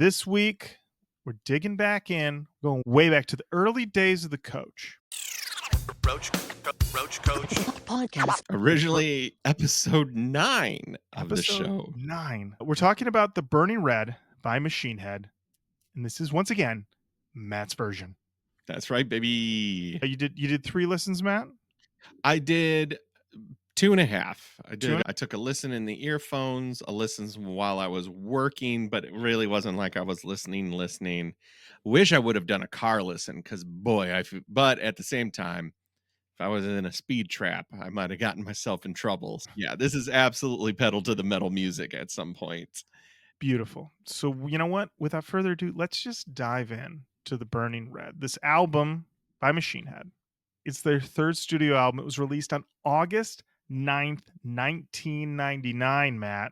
This week, we're digging back in, going way back to the early days of the Koach. Roach, Coach. Podcast. Originally episode 9 of the Episode show. 9. We're talking about The Burning Red by Machine Head. And this is, once again, Matt's version. That's right, baby. You did 3 listens, Matt? I did 2.5. I took a listen in the earphones, a listen while I was working, but it really wasn't like I was listening. Wish I would have done a car listen because boy, but at the same time, if I was in a speed trap, I might have gotten myself in trouble. Yeah, this is absolutely pedal to the metal music at some point. Beautiful. So, you know what? Without further ado, let's just dive in to The Burning Red. This album by Machine Head. It's their 3rd studio album. It was released on August 9th, 1999, Matt.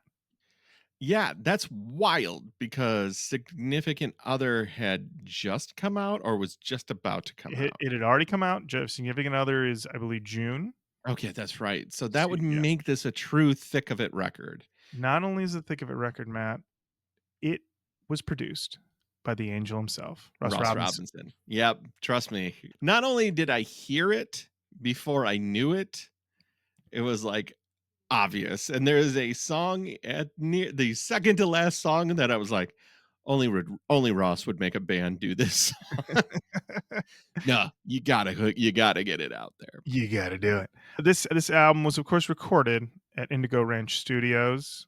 Yeah, that's wild because Significant Other had just come out or was just about to come out. It had already come out. Significant Other is, I believe, June. Okay, that's right. So that would Yeah. make this a true thick of it record. Not only is it thick of it record, Matt, it was produced by the angel himself, Russ Robinson. Yep, trust me. Not only did I hear it before I knew it, it was like obvious. And there is a song at near the second to last song that I was like, only Ross would make a band do this. No, you gotta get it out there. You got to do it. This album was, of course, recorded at Indigo Ranch Studios.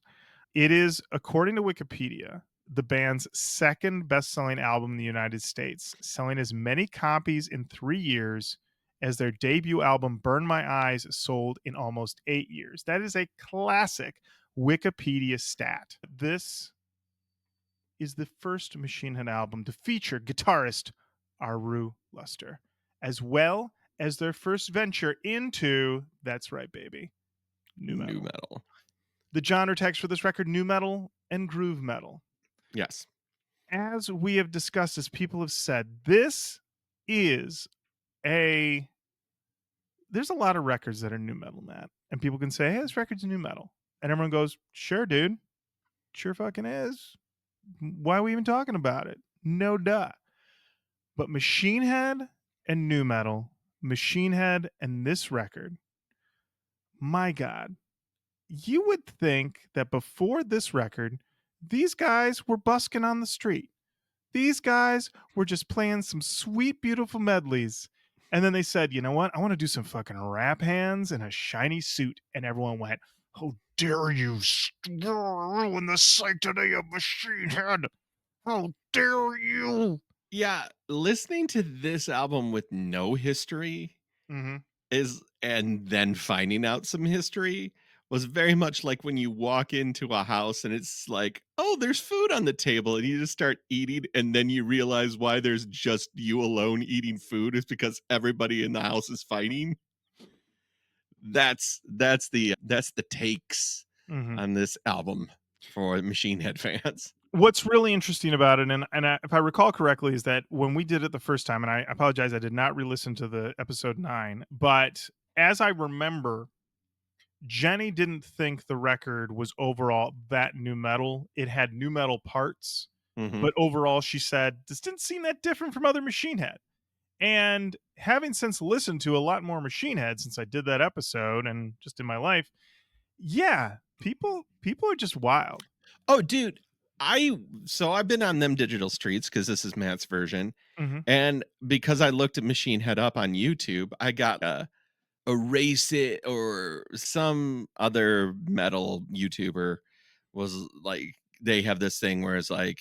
It is, according to Wikipedia, the band's 2nd best-selling album in the United States, selling as many copies in 3 years as their debut album Burn My Eyes sold in almost 8 years. That is a classic Wikipedia stat. This is the first Machine Head album to feature guitarist Aru Luster, as well as their first venture into, that's right, baby, nu metal. The genre tags for this record, nu metal and groove metal. Yes. As we have discussed, as people have said, this is there's a lot of records that are nu metal, Matt. And people can say, hey, this record's nu metal. And everyone goes, sure, dude. Sure fucking is. Why are we even talking about it? No duh. But Machine Head and nu metal, Machine Head and this record, my God, you would think that before this record, these guys were busking on the street. These guys were just playing some sweet, beautiful medleys. And then they said, you know what? I want to do some fucking rap hands in a shiny suit. And everyone went, how dare you ruin the sanctity of Machine Head? How dare you? Yeah, listening to this album with no history and then finding out some history was very much like when you walk into a house and it's like, oh, there's food on the table, and you just start eating, and then you realize why there's just you alone eating food is because everybody in the house is fighting. That's the takes on this album for Machine Head fans. What's really interesting about it, and if I recall correctly, is that when we did it the first time, and I apologize, I did not re-listen to the episode 9, but as I remember, Jenny didn't think the record was overall that nu metal. It had nu metal parts, but overall, she said, this didn't seem that different from other Machine Head. And having since listened to a lot more Machine Head since I did that episode and just in my life, yeah, people are just wild. Oh, dude. I've been on them digital streets because this is Matt's version. And because I looked at Machine Head up on YouTube, I got Erase It or some other metal YouTuber was like, they have this thing where it's like,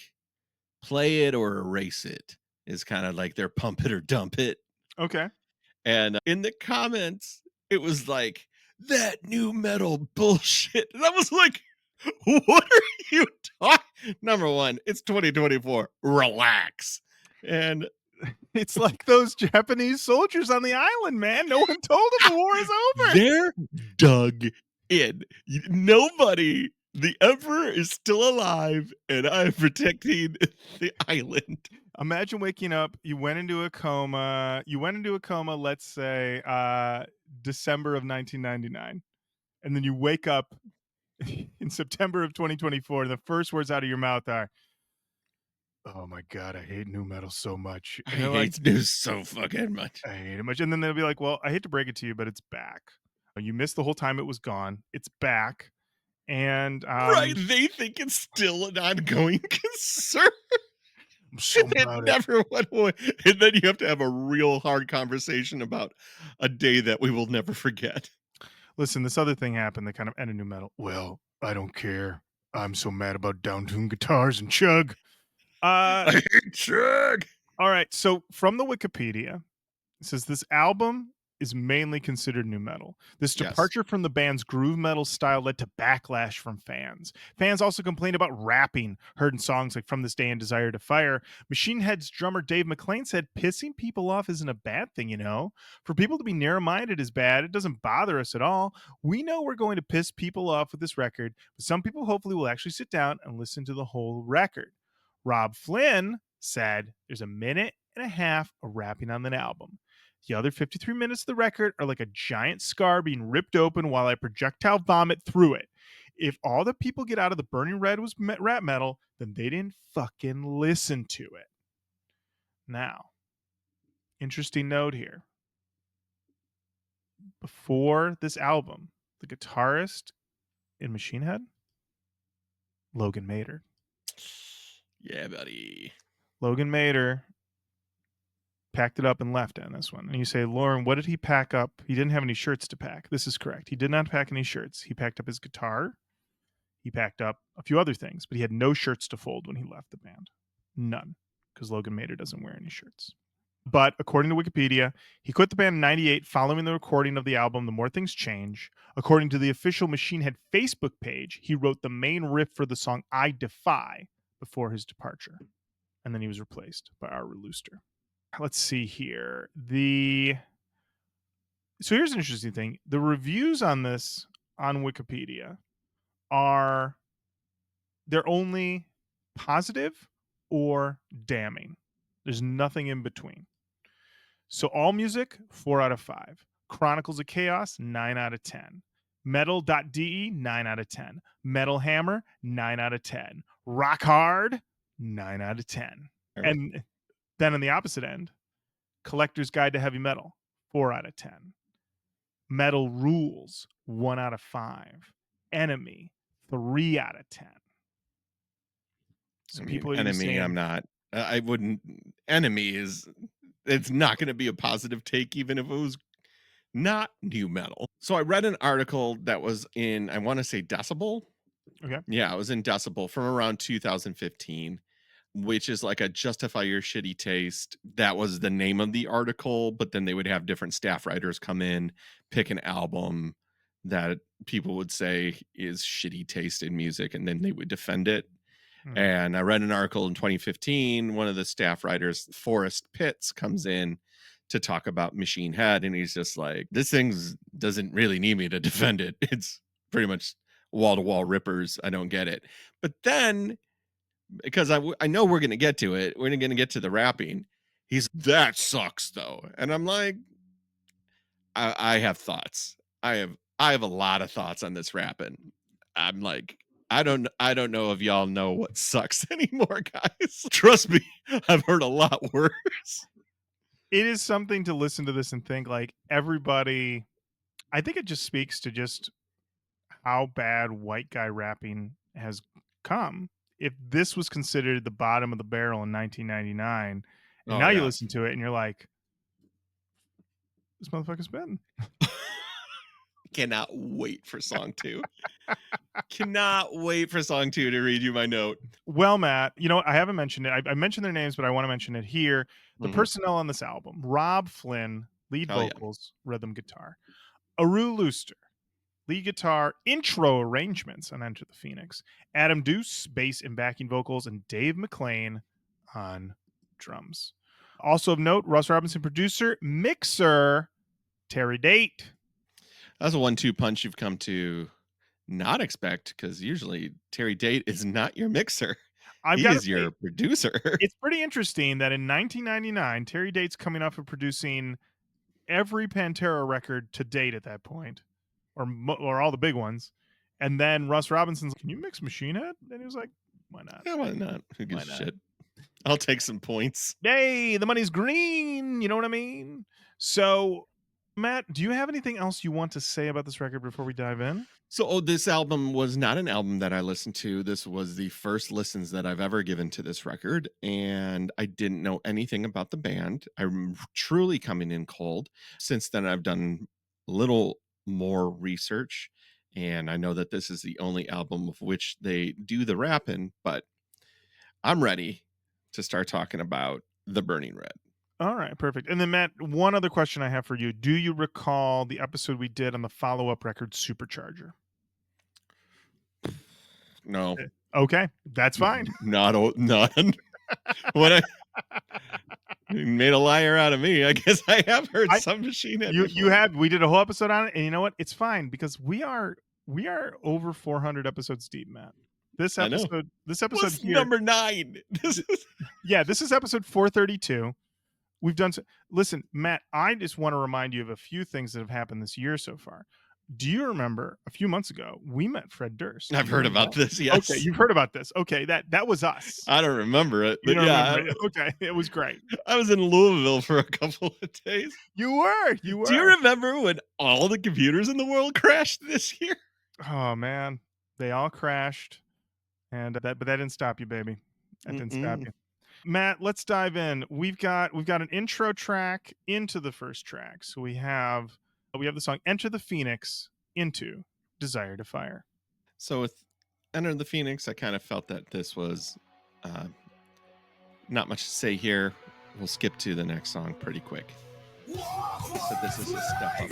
play it or erase it is kind of like their pump it or dump it. Okay. And in the comments, it was like, that nu metal bullshit. And I was like, what are you talking? Number one, it's 2024. Relax. And it's like those Japanese soldiers on the island, man. No one told them the war is over. They're dug in. Nobody, the Emperor is still alive, and I'm protecting the island. Imagine waking up, you went into a coma, let's say December of 1999. And then you wake up in September of 2024, and the first words out of your mouth are, oh my God, I hate new metal so much. I And they're like, hate news so fucking much. I hate it much. And then they'll be like, well, I hate to break it to you, but it's back. You missed the whole time it was gone. It's back. And Right? They think it's still an ongoing concern. I'm so mad It about it. never went away. And then you have to have a real hard conversation about a day that we will never forget. Listen, this other thing happened that kind of ended new metal. Well, I don't care. I'm so mad about down-tuned guitars and chug. I hate Chug. All right. So from the Wikipedia, it says this album is mainly considered new metal. This Yes. departure from the band's groove metal style led to backlash from fans. Fans also complained about rapping heard in songs like From This Day and Desire to Fire. Machine Head's drummer Dave McClain said pissing people off isn't a bad thing, you know. For people to be narrow-minded is bad. It doesn't bother us at all. We know we're going to piss people off with this record, but some people hopefully will actually sit down and listen to the whole record. Rob Flynn said there's a minute and a half of rapping on the album. The other 53 minutes of the record are like a giant scar being ripped open while I projectile vomit through it. If all the people get out of the Burning Red was rap metal, then they didn't fucking listen to it. Now, interesting note here. Before this album, the guitarist in Machine Head, Logan Mader. Yeah, buddy. Logan Mader packed it up and left on this one. And you say, Lauren, what did he pack up? He didn't have any shirts to pack. This is correct. He did not pack any shirts. He packed up his guitar. He packed up a few other things, but he had no shirts to fold when he left the band. None, because Logan Mader doesn't wear any shirts. But according to Wikipedia, he quit the band in 98 following the recording of the album The More Things Change. According to the official Machine Head Facebook page, he wrote the main riff for the song I Defy before his departure. And then he was replaced by our Rooster. Let's see here. So here's an interesting thing. The reviews on this on Wikipedia are they're only positive or damning. There's nothing in between. So All Music, 4 out of 5. Chronicles of Chaos, 9 out of 10. Metal.de, 9 out of 10. Metal Hammer, 9 out of 10. Rock Hard, 9 out of 10. And then on the opposite end, Collector's Guide to Heavy Metal, 4 out of 10. Metal Rules, 1 out of 5. Enemy, 3 out of 10. So people are Enemy, saying, I'm not. I wouldn't. Enemy is. It's not going to be a positive take, even if it was not new metal. So I read an article that was in, I want to say Decibel. Okay. Yeah, it was in Decibel from around 2015, which is like a justify your shitty taste. That was the name of the article, but then they would have different staff writers come in, pick an album that people would say is shitty taste in music, and then they would defend it. And I read an article in 2015. One of the staff writers, Forrest Pitts, comes in to talk about Machine Head, and he's just like, "This thing doesn't really need me to defend it. It's pretty much wall to wall rippers. I don't get it." But then, because I know we're going to get to it, we're going to get to the rapping. That sucks though, and I'm like, I have thoughts. I have a lot of thoughts on this rapping. I'm like, I don't know if y'all know what sucks anymore, guys. Trust me, I've heard a lot worse. It is something to listen to this and think like everybody. I think it just speaks to just how bad white guy rapping has come. If this was considered the bottom of the barrel in 1999, and Oh now you yeah. listen to it and you're like, this motherfucker's been. Cannot wait for song 2. Cannot wait for song 2 to read you my note. Well, Matt, you know, I haven't mentioned it. I mentioned their names, but I want to mention it here. The Mhm. personnel on this album: Rob Flynn, lead Hell yeah. vocals, rhythm guitar; Aru Luster, lead guitar, intro arrangements on Enter the Phoenix; Adam Deuce, bass and backing vocals; and Dave McClain on drums. Also of note, Russ Robinson, producer, mixer, Terry Date. That's a 1-2 punch you've come to not expect, because usually Terry Date is not your mixer. I've He got to is say, your producer. it's pretty interesting that in 1999, Terry Date's coming off of producing every Pantera record to date at that point, or all the big ones. And then Russ Robinson's, "Can you mix Machine Head?" And he was like, "Why not? Yeah, why not? Who gives Why a not?" shit? I'll take some points. Yay, the money's green. You know what I mean? So, Matt, do you have anything else you want to say about this record before we dive in? So, oh, this album was not an album that I listened to. This was the first listens that I've ever given to this record, and I didn't know anything about the band. I'm truly coming in cold. Since then, I've done a little more research, and I know that this is the only album of which they do the rapping, but I'm ready to start talking about The Burning Red. All right, perfect. And then, Matt, one other question I have for you. Do you recall the episode we did on the follow up record, Supercharger? No, Okay, that's fine. not what I you made a liar out of me. I guess I have heard I- some Machine Head. You had, we did a whole episode on it, and you know what? It's fine because we are over 400 episodes deep, Matt. This I know. episode What's here, number 9? this is episode 432. We've done listen, Matt, I just want to remind you of a few things that have happened this year so far. Do you remember a few months ago we met Fred Durst? I've heard about this. Yes. Okay, you've heard about this. Okay, that was us. I don't remember it, You but don't yeah, remember it. Okay, it was great. I was in Louisville for a couple of days. You were. Do you remember when all the computers in the world crashed this year? Oh man, they all crashed, and but that didn't stop you, baby. That didn't stop you. Matt, let's dive in. We've got an intro track into the first track. So we have the song "Enter the Phoenix" into "Desire to Fire." So with Enter the Phoenix, I kind of felt that this was not much to say here. We'll skip to the next song pretty quick. So this is a step up.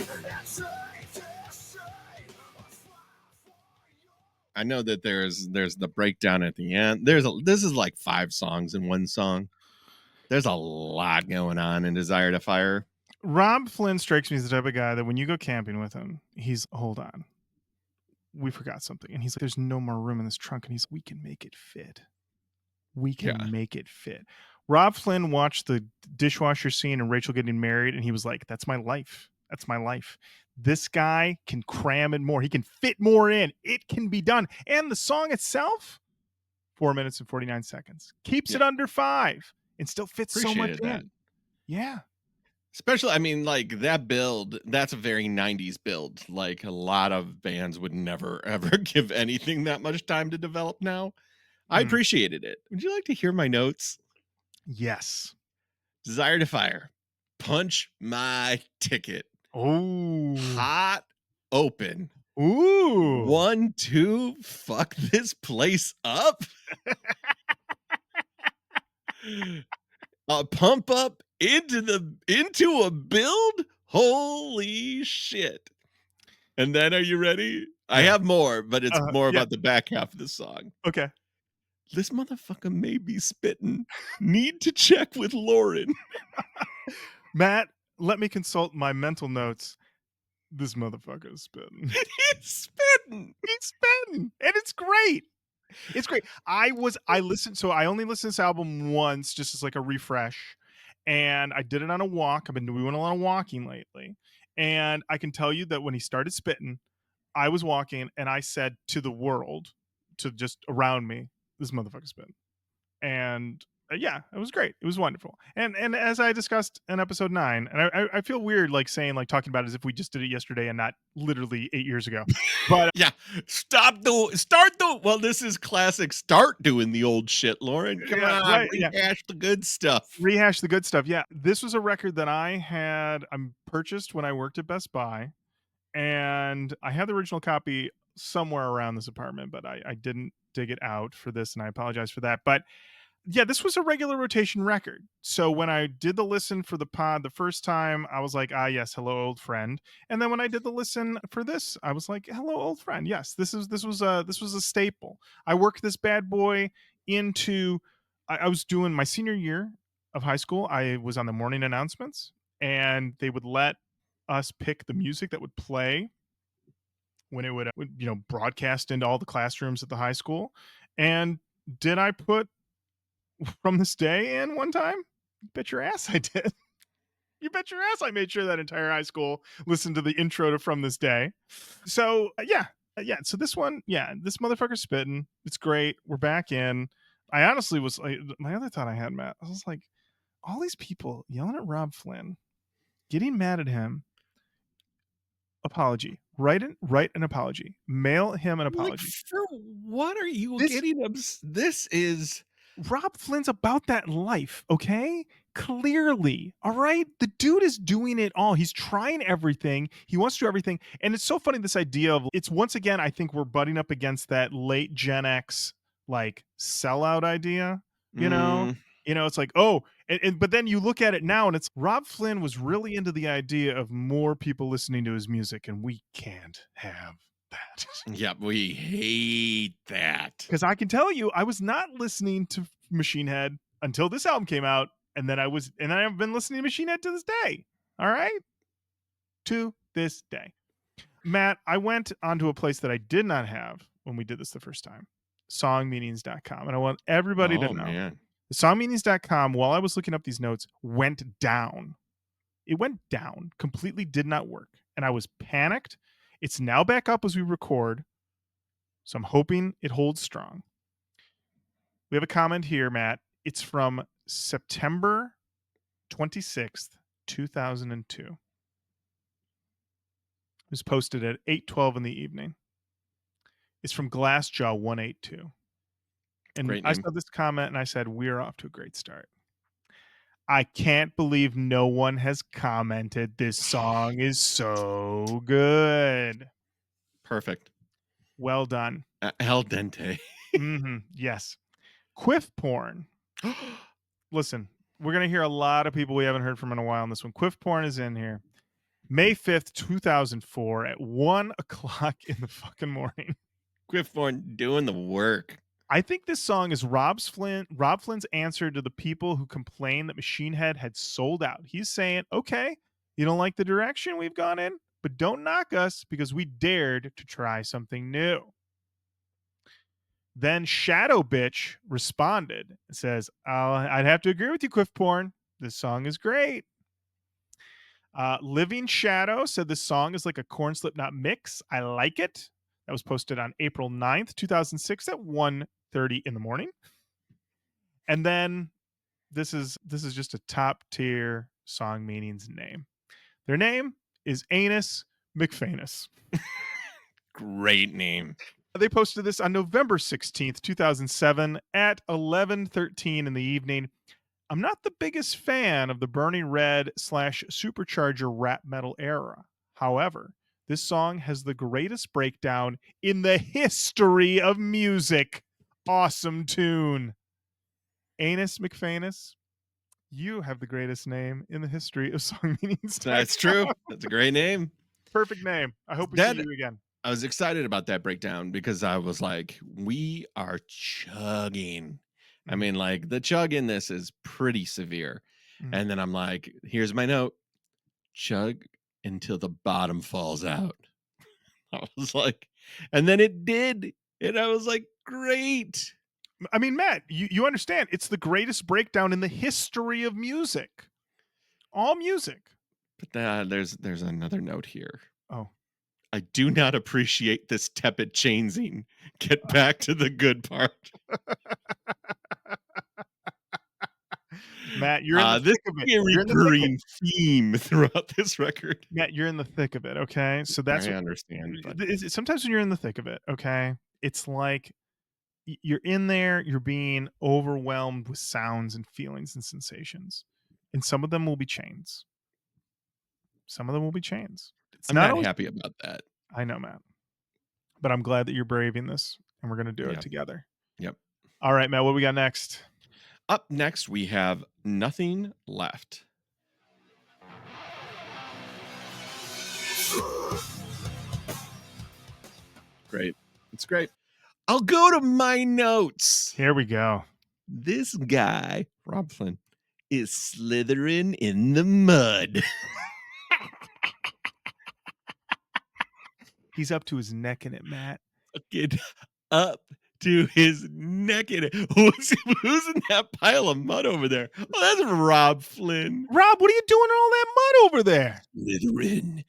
I know that there's the breakdown at the end. This is like 5 songs in one song. There's a lot going on in Desire to Fire. Rob Flynn strikes me as the type of guy that when you go camping with him, he's, hold on, we forgot something. And he's like, there's no more room in this trunk. And he's, we can make it fit. We can make it fit. Rob Flynn watched the dishwasher scene and Rachel getting married, and he was like, that's my life. That's my life. This guy can cram in more. He can fit more in. It can be done. And the song itself, 4 minutes and 49 seconds. Keeps it under 5 and still fits so much in. Yeah. Especially, I mean, like that build, that's a very 90s build. Like a lot of bands would never, ever give anything that much time to develop now. I appreciated it. Would you like to hear my notes? Yes. Desire to Fire. Punch my ticket. Oh. Hot open. Ooh. 1, 2, fuck this place up. Pump up into a build. Holy shit. And then, are you ready? I have more, but it's more about the back half of the song. Okay. This motherfucker may be spitting. Need to check with Lauren. Matt, let me consult my mental notes. This motherfucker is spitting. He's spitting. He's spitting. And it's great. It's great. I listened, so I only listened to this album once, just as like a refresh. And I did it on a walk. I've been doing a lot of walking lately. And I can tell you that when he started spitting, I was walking and I said to the world, to just around me, this motherfucker's spitting. And yeah, it was great. It was wonderful. And as I discussed in episode 9, and I feel weird like saying, like talking about it as if we just did it yesterday and not literally 8 years ago. But yeah, well, this is classic. Start doing the old shit, Lauren. Come on, rehash the good stuff. Rehash the good stuff. Yeah, this was a record that I purchased when I worked at Best Buy, and I had the original copy somewhere around this apartment, but I didn't dig it out for this, and I apologize for that. But yeah, this was a regular rotation record. So when I did the listen for the pod the first time, I was like, yes, hello, old friend. And then when I did the listen for this, I was like, hello, old friend. Yes, this was a staple. I worked this bad boy into. I was doing my senior year of high school. I was on the morning announcements, and they would let us pick the music that would play when it would broadcast into all the classrooms at the high school. And did I put From This Day in one time? You bet your ass I did. You bet your ass I made sure that entire high school listened to the intro to From This Day. So yeah. So this one, this motherfucker's spitting. It's great. We're back in. I honestly was like, my other thought I had, Matt, I was like, all these people yelling at Rob Flynn, getting mad at him. Apology. Write an apology. Mail him an Like, apology. for what are you This getting this is Rob Flynn's about that life, okay? Clearly. All right? The dude is doing it all. He's trying everything. He wants to do everything. And it's so funny, this idea of it's once again, I think we're butting up against that late Gen X like sellout idea, you know? mm, It's like, oh, but then you look at it now and it's Rob Flynn was really into the idea of more people listening to his music, and we can't have that. yeah, we hate that. Because I can tell you, I was not listening to Machine Head until this album came out, and then I've been listening to Machine Head to this day. All right, to this day. Matt, I went onto a place that I did not have when we did this the first time, songmeanings.com, and I want everybody to Oh know man. songmeanings.com. While I was looking up these notes, went down. It went down. Completely did not work, and I was panicked. It's now back up as we record, so I'm hoping it holds strong. We have a comment here, Matt. It's from September 26th, 2002. It was posted at 8:12 in the evening. It's from Glassjaw 182. And Great I name. saw this comment and I said, we're off to a great start. I can't believe no one has commented. This song is so good. Perfect. Well done. Al dente. Yes. Quiff porn. Listen, we're going to hear a lot of people we haven't heard from in a while on this one. Quiff porn is in here. May 5th, 2004 at 1 o'clock in the fucking morning. Quiffborn doing the work. I think this song is Rob Flynn's answer to the people who complained that Machine Head had sold out. He's saying, okay, you don't like the direction we've gone in, but don't knock us because we dared to try something new. Then Shadow Bitch responded and says, I'd have to agree with you, Quiff Porn. This song is great. Living Shadow said this song is like a Corn Slipknot mix. I like it. That was posted on April 9th, 2006 at 1:30 in the morning. And then this is just a top tier song meanings name. Their name is Anus McFanus. Great name. They posted this on November 16th, 2007 at 11:13 in the evening. I'm not the biggest fan of the Burning Red / Supercharger rap metal era. However, this song has the greatest breakdown in the history of music. Awesome tune. Anus McFanus, you have the greatest name in the history of song meanings. That's true. That's a great name. Perfect name. I hope we That- see you again. I was excited about that breakdown because I was like, we are chugging. I mean, like the chug in this is pretty severe. Mhm. And then I'm like, here's my note. Chug until the bottom falls out. I was like, and then it did. And I was like, great. I mean, Matt, you understand it's the greatest breakdown in the history of music. All music. But there's another note here. Oh. I do not appreciate this tepid chainsing. Get back to the good part. Matt, you're in the thick of it. A You're in the thick of recurring it. theme throughout this record. Matt, you're in the thick of it, okay? So that's I what, understand. But sometimes when you're in the thick of it, okay, it's like you're in there, you're being overwhelmed with sounds and feelings and sensations, and some of them will be chains. Some of them will be chains. It's I'm not always happy about that. I know, Matt, but I'm glad that you're braving this, and we're going to do it Yep. together. Yep. All right, Matt, what we got next? Up next, we have Nothing Left. Great. It's great. I'll go to my notes. Here we go. This guy, Rob Flynn, is slithering in the mud. He's up to his neck in it, Matt. Fucking up to his neck in it. Who's in that pile of mud over there? Oh, that's Rob Flynn. Rob, what are you doing in all that mud over there? Slithering.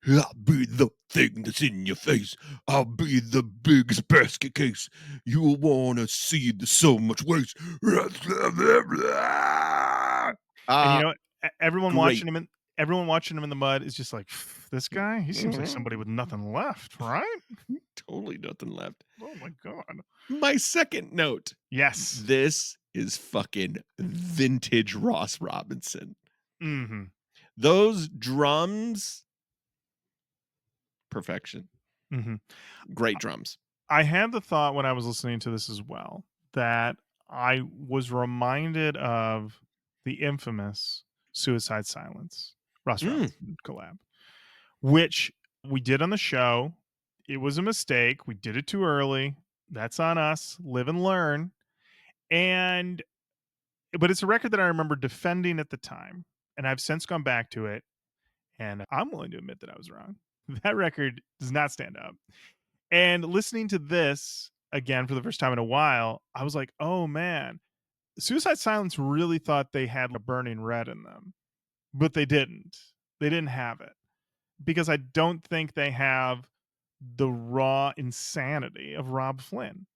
I'll be the thing that's in your face. I'll be the biggest basket case. You'll want to see there's so much waste. And you know what? Everyone Great. watching him in the mud is just like, this guy, he seems like somebody with nothing left, right? Totally nothing left. Oh my god. My second note. Yes. This is fucking vintage Ross Robinson. Mhm. Those drums, perfection. Mhm. Great drums. I had the thought when I was listening to this as well that I was reminded of the infamous Suicide Silence Ross Mm. Robinson collab, which we did on the show. It was a mistake. We did it too early. That's on us. Live and learn. And but it's a record that I remember defending at the time, and I've since gone back to it, and I'm willing to admit that I was wrong. That record does not stand up. And listening to this again for the first time in a while, I was like, "Oh man, Suicide Silence really thought they had a Burning Red in them, but they didn't. They didn't have it because I don't think they have the raw insanity of Rob Flynn.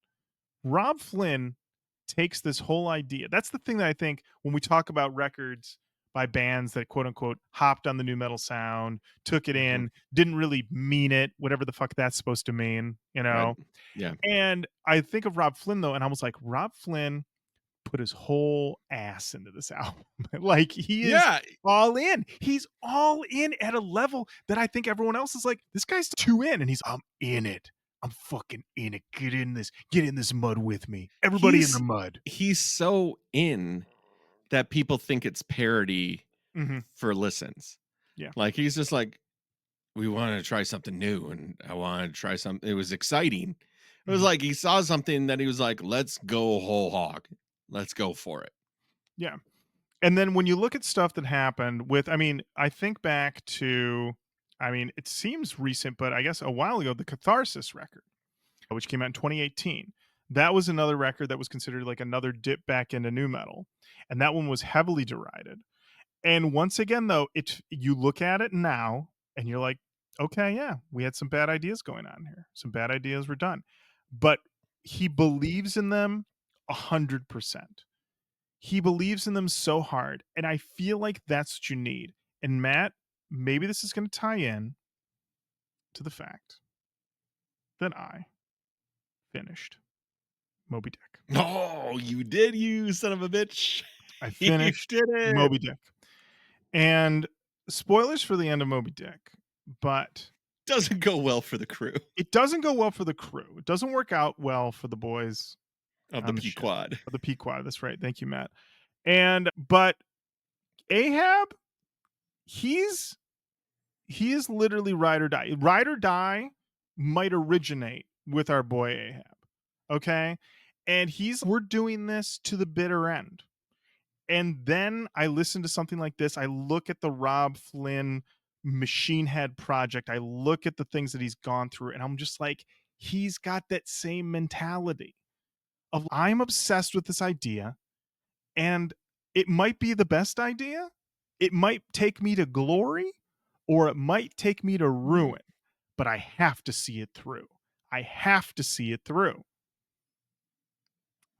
Rob Flynn takes this whole idea. That's the thing that I think when we talk about records by bands that quote unquote hopped on the new metal sound, took it Mhm. in, didn't really mean it, whatever the fuck that's supposed to mean, you Right. know? Yeah. And I think of Rob Flynn though, and I was like, Rob Flynn put his whole ass into this album. Like he is Yeah. all in. He's all in at a level that I think everyone else is like, this guy's too in. And he's, I'm in it. I'm fucking in it. Get in this mud with me. Everybody in the mud. He's so in that people think it's parody Mhm. for listens. Yeah. Like he's just like, we wanted to try something new and I wanted to try something. It was exciting. It was Mhm. like he saw something that he was like, let's go whole hog. Let's go for it. Yeah. And then when you look at stuff that happened with, I mean, I think back to, I mean, it seems recent, but I guess a while ago, the Catharsis record, which came out in 2018. That was another record that was considered like another dip back into new metal. And that one was heavily derided. And once again, though, it you look at it now and you're like, okay, yeah, we had some bad ideas going on here. Some bad ideas were done. But he believes in them 100%. He believes in them so hard. And I feel like that's what you need. And Matt, maybe this is going to tie in to the fact that I finished Moby Dick. Oh, you did, you son of a bitch. I You finished did it. Moby Dick. And spoilers for the end of Moby Dick, but Doesn't go well for the crew it doesn't go well for the crew. It doesn't work out well for the boys of the on the P ship. Quad. For the Pequod, that's right. Thank you, Matt. And but Ahab, he's he is literally ride or die. Ride or die might originate with our boy Ahab. Okay. And we're doing this to the bitter end. And then I listen to something like this. I look at the Rob Flynn Machine Head project. I look at the things that he's gone through, and I'm just like, he's got that same mentality of I'm obsessed with this idea, and it might be the best idea. It might take me to glory, or it might take me to ruin, but I have to see it through. I have to see it through.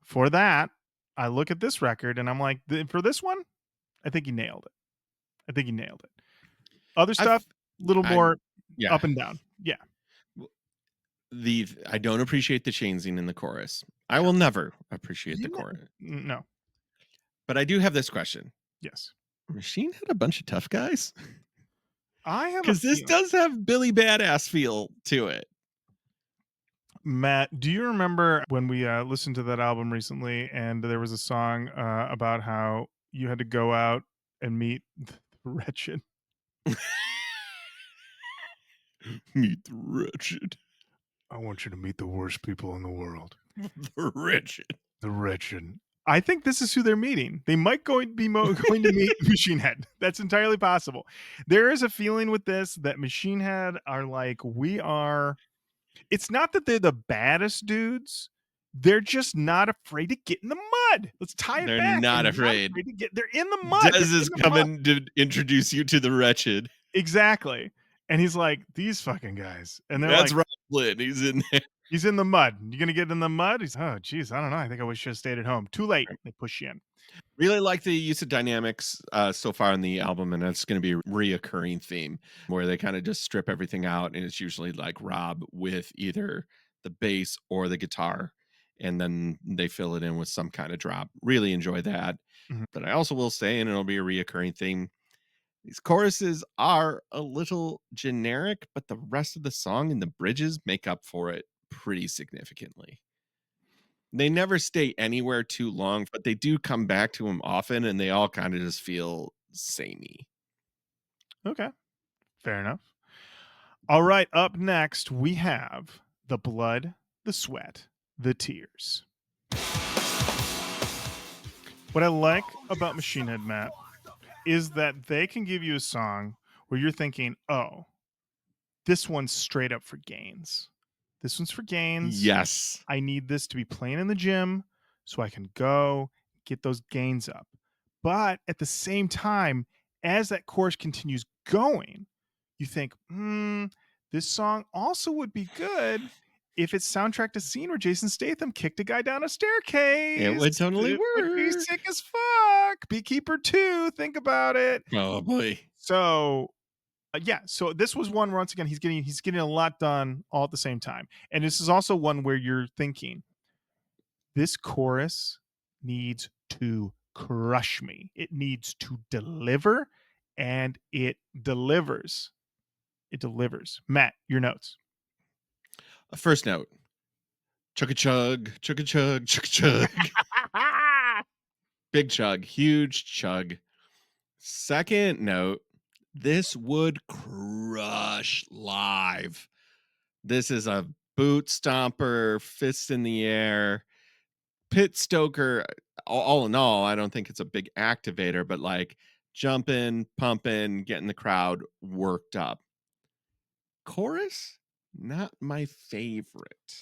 For that, I look at this record and I'm like, for this one, I think he nailed it. I think he nailed it. Other I've stuff, little I more yeah. up and down. Yeah. I don't appreciate the chainsing in the chorus. I will never appreciate the You know, chorus. no. But I do have this question. Yes. Machine had a bunch of tough guys? I have a Because this feeling. does have Billy Badass feel to it. Matt, do you remember when we listened to that album recently and there was a song about how you had to go out and meet the wretched? Meet the wretched. I want you to meet the worst people in the world. The wretched. The wretched. I think this is who they're meeting. They might going to meet Machine Head. That's entirely possible. There is a feeling with this that Machine Head are like, we are. It's not that they're the baddest dudes. They're just not afraid to get in the mud. Let's tie it They're back. not They're not afraid. afraid to get. They're in the mud. Dez They're is in the mud. coming to introduce you to the wretched. Exactly. And he's like, "These fucking guys." And they're That's like, Rob Flynn. He's in there. "He's in the mud. You gonna get in the mud?" He's, "Oh, geez, I don't know. I think I should have stayed at home." Too late. They push you in. Really like the use of dynamics so far in the album, and that's going to be a reoccurring theme where they kind of just strip everything out, and it's usually like Rob with either the bass or the guitar, and then they fill it in with some kind of drop. Really enjoy that. Mhm. But I also will say, and it'll be a reoccurring theme, these choruses are a little generic, but the rest of the song and the bridges make up for it pretty significantly. They never stay anywhere too long, but they do come back to them often, and they all kinda just feel samey. Okay. Fair enough. All right. Up next, we have the blood, the sweat, the tears. What I like about Machine Head, Matt, is that they can give you a song where you're thinking, oh, this one's straight up for gains. This one's for gains. Yes. I need this to be playing in the gym so I can go get those gains up. But at the same time, as that chorus continues going, you think, this song also would be good if it's soundtracked a scene where Jason Statham kicked a guy down a It staircase. would totally It would be work. sick as fuck. Beekeeper 2, think about it. Oh, boy. So yeah, so this was one where once again he's getting a lot done all at the same time. And this is also one where you're thinking, this chorus needs to crush me. It needs to deliver, and it delivers. It delivers. Matt, your notes. First note, chugga chug, chugga chug, chugga chug. Big chug, huge chug. Second note, this would crush live. This is a boot stomper, fist in the air. Pit Stoker, all in all, I don't think it's a big activator, but like jumping, pumping, getting the crowd worked up. Chorus, not my favorite.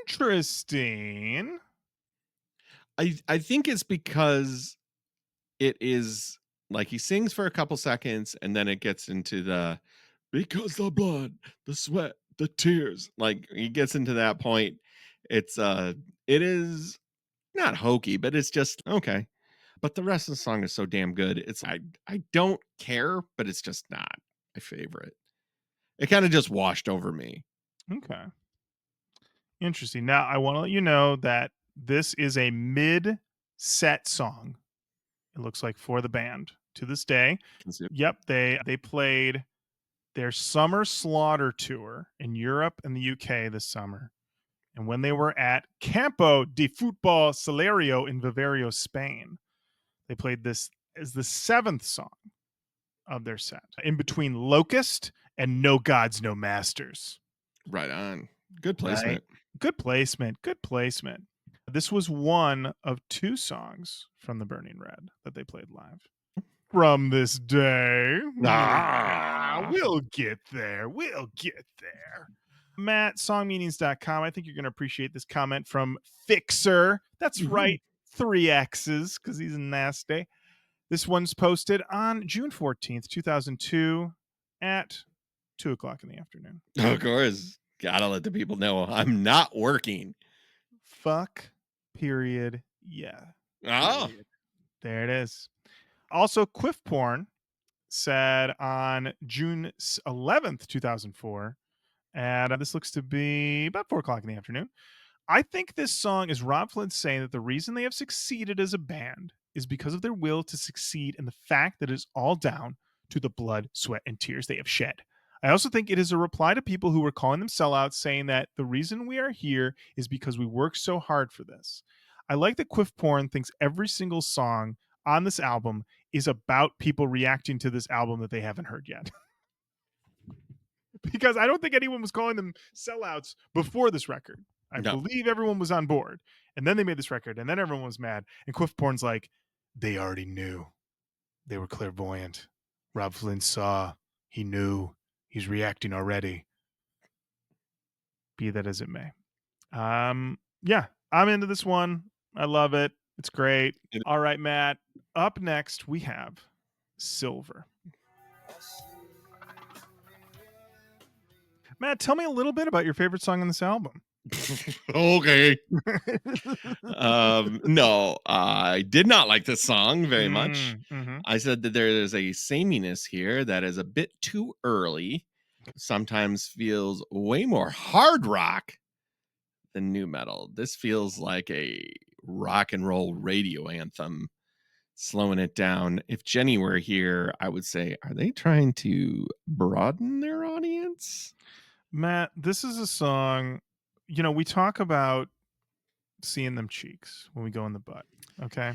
Interesting. I think it's because it is like he sings for a couple seconds and then it gets into the because the blood, the sweat, the tears. Like he gets into that point. It's it is not hokey, but it's just okay. But the rest of the song is so damn good. I don't care, but it's just not my favorite. It kind of just washed over me. Okay. Interesting. Now, I want to let you know that this is a mid set song, it looks like, for the band to this day. Yep, they played their summer slaughter tour in Europe and the UK this summer. And when they were at Campo de Futbol Salario in Vivario, Spain, they played this as the seventh song of their set, in between Locust and No Gods, No Masters. Right on. Good Right. placement. Good placement. Good placement. This was one of two songs from the Burning Red that they played live. From this day. Ah. We'll get there. We'll get there. Matt, songmeanings.com. I think you're going to appreciate this comment from Fixer. That's right. 3 X's because he's nasty. This one's posted on June 14th, 2002 at 2 o'clock in the afternoon. Of course. Gotta let the people know I'm not working. Fuck, period. Yeah. Oh. Period. There it is. Also, Quiff Porn said on June 11th, 2004, and this looks to be about 4 o'clock in the afternoon. I think this song is Rob Flynn saying that the reason they have succeeded as a band is because of their will to succeed and the fact that it is all down to the blood, sweat, and tears they have shed. I also think it is a reply to people who were calling them sellouts, saying that the reason we are here is because we worked so hard for this. I like that Quiff Porn thinks every single song on this album is about people reacting to this album that they haven't heard yet. Because I don't think anyone was calling them sellouts before this record. I No. believe everyone was on board. And then they made this record, and then everyone was mad. And Quiff Porn's like, they already knew. They were clairvoyant. Rob Flynn saw. He knew. He's reacting already. Be that as it may. Yeah, I'm into this one. I love it. It's great. All right, Matt. Up next, we have Silver. Matt, tell me a little bit about your favorite song on this album. Okay. No, I did not like this song very much. Mm-hmm. I said that there is a sameness here that is a bit too early. Sometimes feels way more hard rock than new metal. This feels like a rock and roll radio anthem, slowing it down. If Jenny were here, I would say, are they trying to broaden their audience? Matt, this is a song, we talk about seeing them cheeks when we go in the butt. Okay.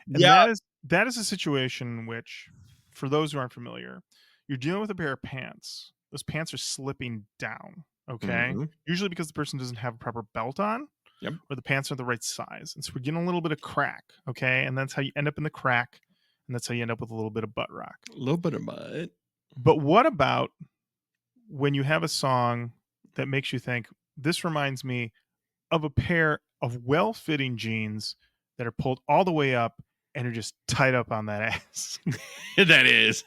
And Yeah. that is a situation in which, for those who aren't familiar, you're dealing with a pair of pants. Those pants are slipping down. Okay. Mhm. Usually because the person doesn't have a proper belt on Yep. or the pants are the right size. And so we're getting a little bit of crack. Okay. And that's how you end up in the crack. And that's how you end up with a little bit of butt rock. A little bit of butt. But what about when you have a song that makes you think, this reminds me of a pair of well-fitting jeans that are pulled all the way up and are just tied up on that ass. That is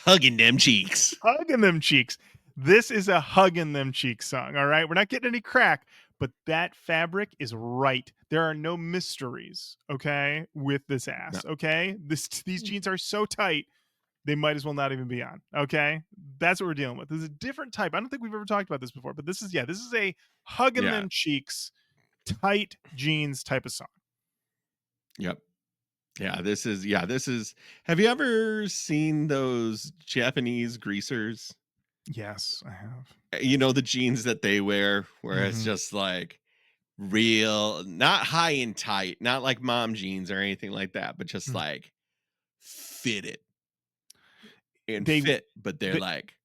hugging them cheeks. Hugging them cheeks. This is a hugging them cheeks song, all right? We're not getting any crack, but that fabric is right. There are no mysteries, okay, with this ass, okay? These jeans are so tight, they might as well not even be on, okay? That's what we're dealing with. This is a different type. I don't think we've ever talked about this before, but this is a hugging them cheeks, tight jeans type of song. Yep. This is have you ever seen those Japanese greasers? Yes, I have. You know the jeans that they wear where it's Mhm. just like real, not high and tight, not like mom jeans or anything like that, but just Mm. like fitted and They fit, but they're they like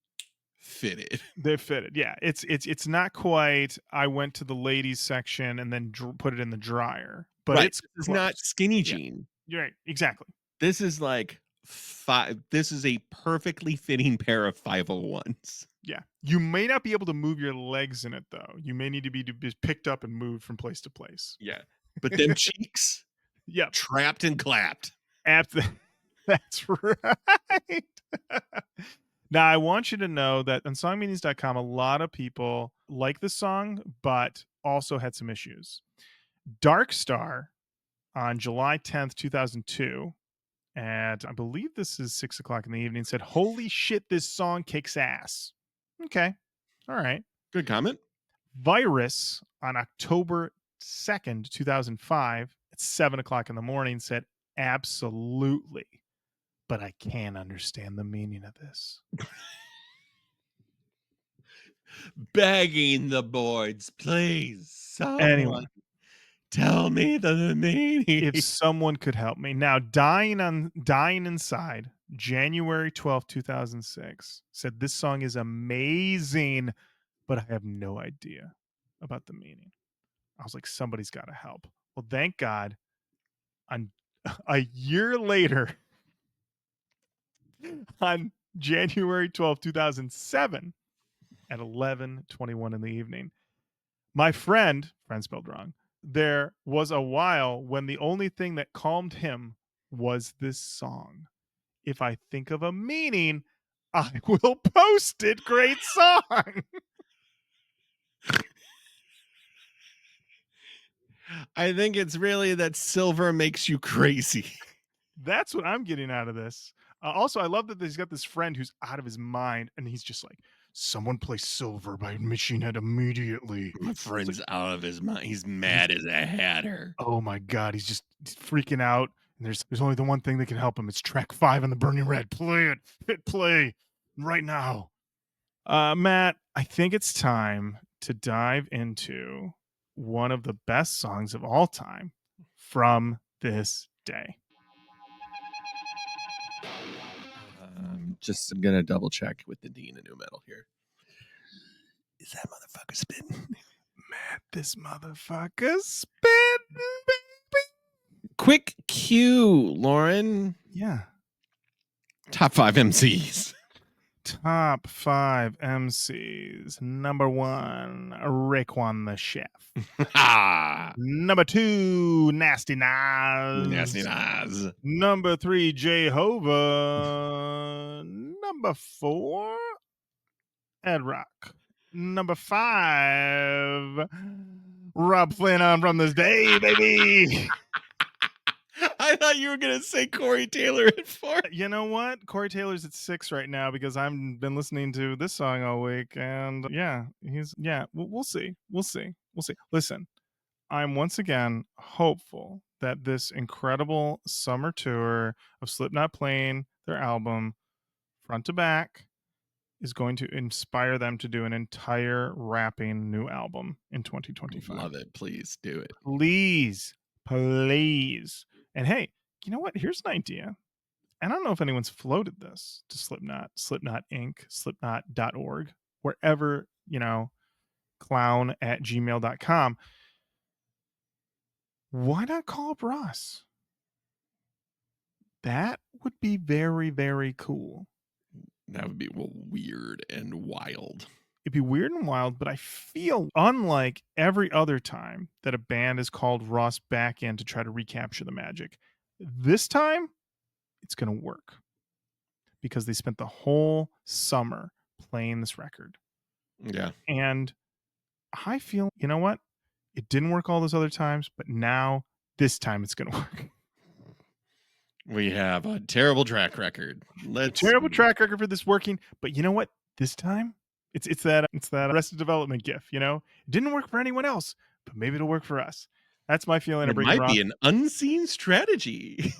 fitted. they're fitted. Yeah, it's not quite, I went to the ladies section and then put it in the dryer, but Right. it's This is not close. skinny Yeah, jean. you're right. Exactly. This is like this is a perfectly fitting pair of 501s. Yeah. You may not be able to move your legs in it though. You may need to be picked up and moved from place to place. Yeah. But them cheeks Yep. trapped and clapped. That's right. Now, I want you to know that on songmeanings.com, a lot of people like the song, but also had some issues. Dark Star on July 10th, 2002, and I believe this is 6:00 in the evening, said, "Holy shit, this song kicks ass." Okay. All right. Good comment. Virus on October 2nd, 2005, at 7:00 in the morning, said, "Absolutely. But I can't understand the meaning of this." Begging the boards, please, someone Anyone, tell me the meaning. if someone could help me. Now, Dying Inside, January 12th, 2006, said this song is amazing, but I have no idea about the meaning. I was like, somebody's got to help. Well, thank God, on a year later, on January 12th, 2007, at 11:21 in the evening, my friend spelled wrong, there was a while when the only thing that calmed him was this song. If I think of a meaning, I will post it. Great song. I think it's really that silver makes you crazy. That's what I'm getting out of this. Also, I love that he's got this friend who's out of his mind, and he's just like, "Someone play Silver by Machine Head immediately." My friend's out of his mind. He's mad as a hatter. Oh my god, he's freaking out. And there's only the one thing that can help him. It's track 5 on the Burning Red. Play it. Hit play right now. Matt, I think it's time to dive into one of the best songs of all time from this day. Just gonna double check with the Dean of New Metal here. Is that motherfucker spitting? Matt, this motherfucker's spitting, baby. Quick cue, Lauren. Yeah. Top 5 MCs. Top 5 MCs. Number 1, Raekwon the Chef. Number 2, Nasty Nas. Nasty Nas. Number 3, Jehovah. Number 4, Ed Rock. Number 5, Rob Flynn on From This Day, baby. I thought you were gonna say Corey Taylor at 4. You know what? Corey Taylor's at 6 right now because I've been listening to this song all week, and we'll see. We'll see. We'll see. Listen, I'm once again hopeful that this incredible summer tour of Slipknot playing their album front to back is going to inspire them to do an entire rapping new album in 2025. Love it. Please do it. Please, please. And hey, you know what? Here's an idea. I don't know if anyone's floated this to Slipknot, Slipknot Inc., slipknot.org, wherever, clown@gmail.com. Why not call up Ross? That would be very, very cool. That would be weird and wild. It'd be weird and wild, but I feel unlike every other time that a band has called Ross back in to try to recapture the magic, this time it's going to work because they spent the whole summer playing this record. Yeah. And I feel, you know what? It didn't work all those other times, but now this time it's going to work. We have a terrible track record. Terrible track record for this working, but you know what? This time it's that Arrested Development gif, It didn't work for anyone else, but maybe it'll work for us. That's my feeling. It might be an unseen strategy.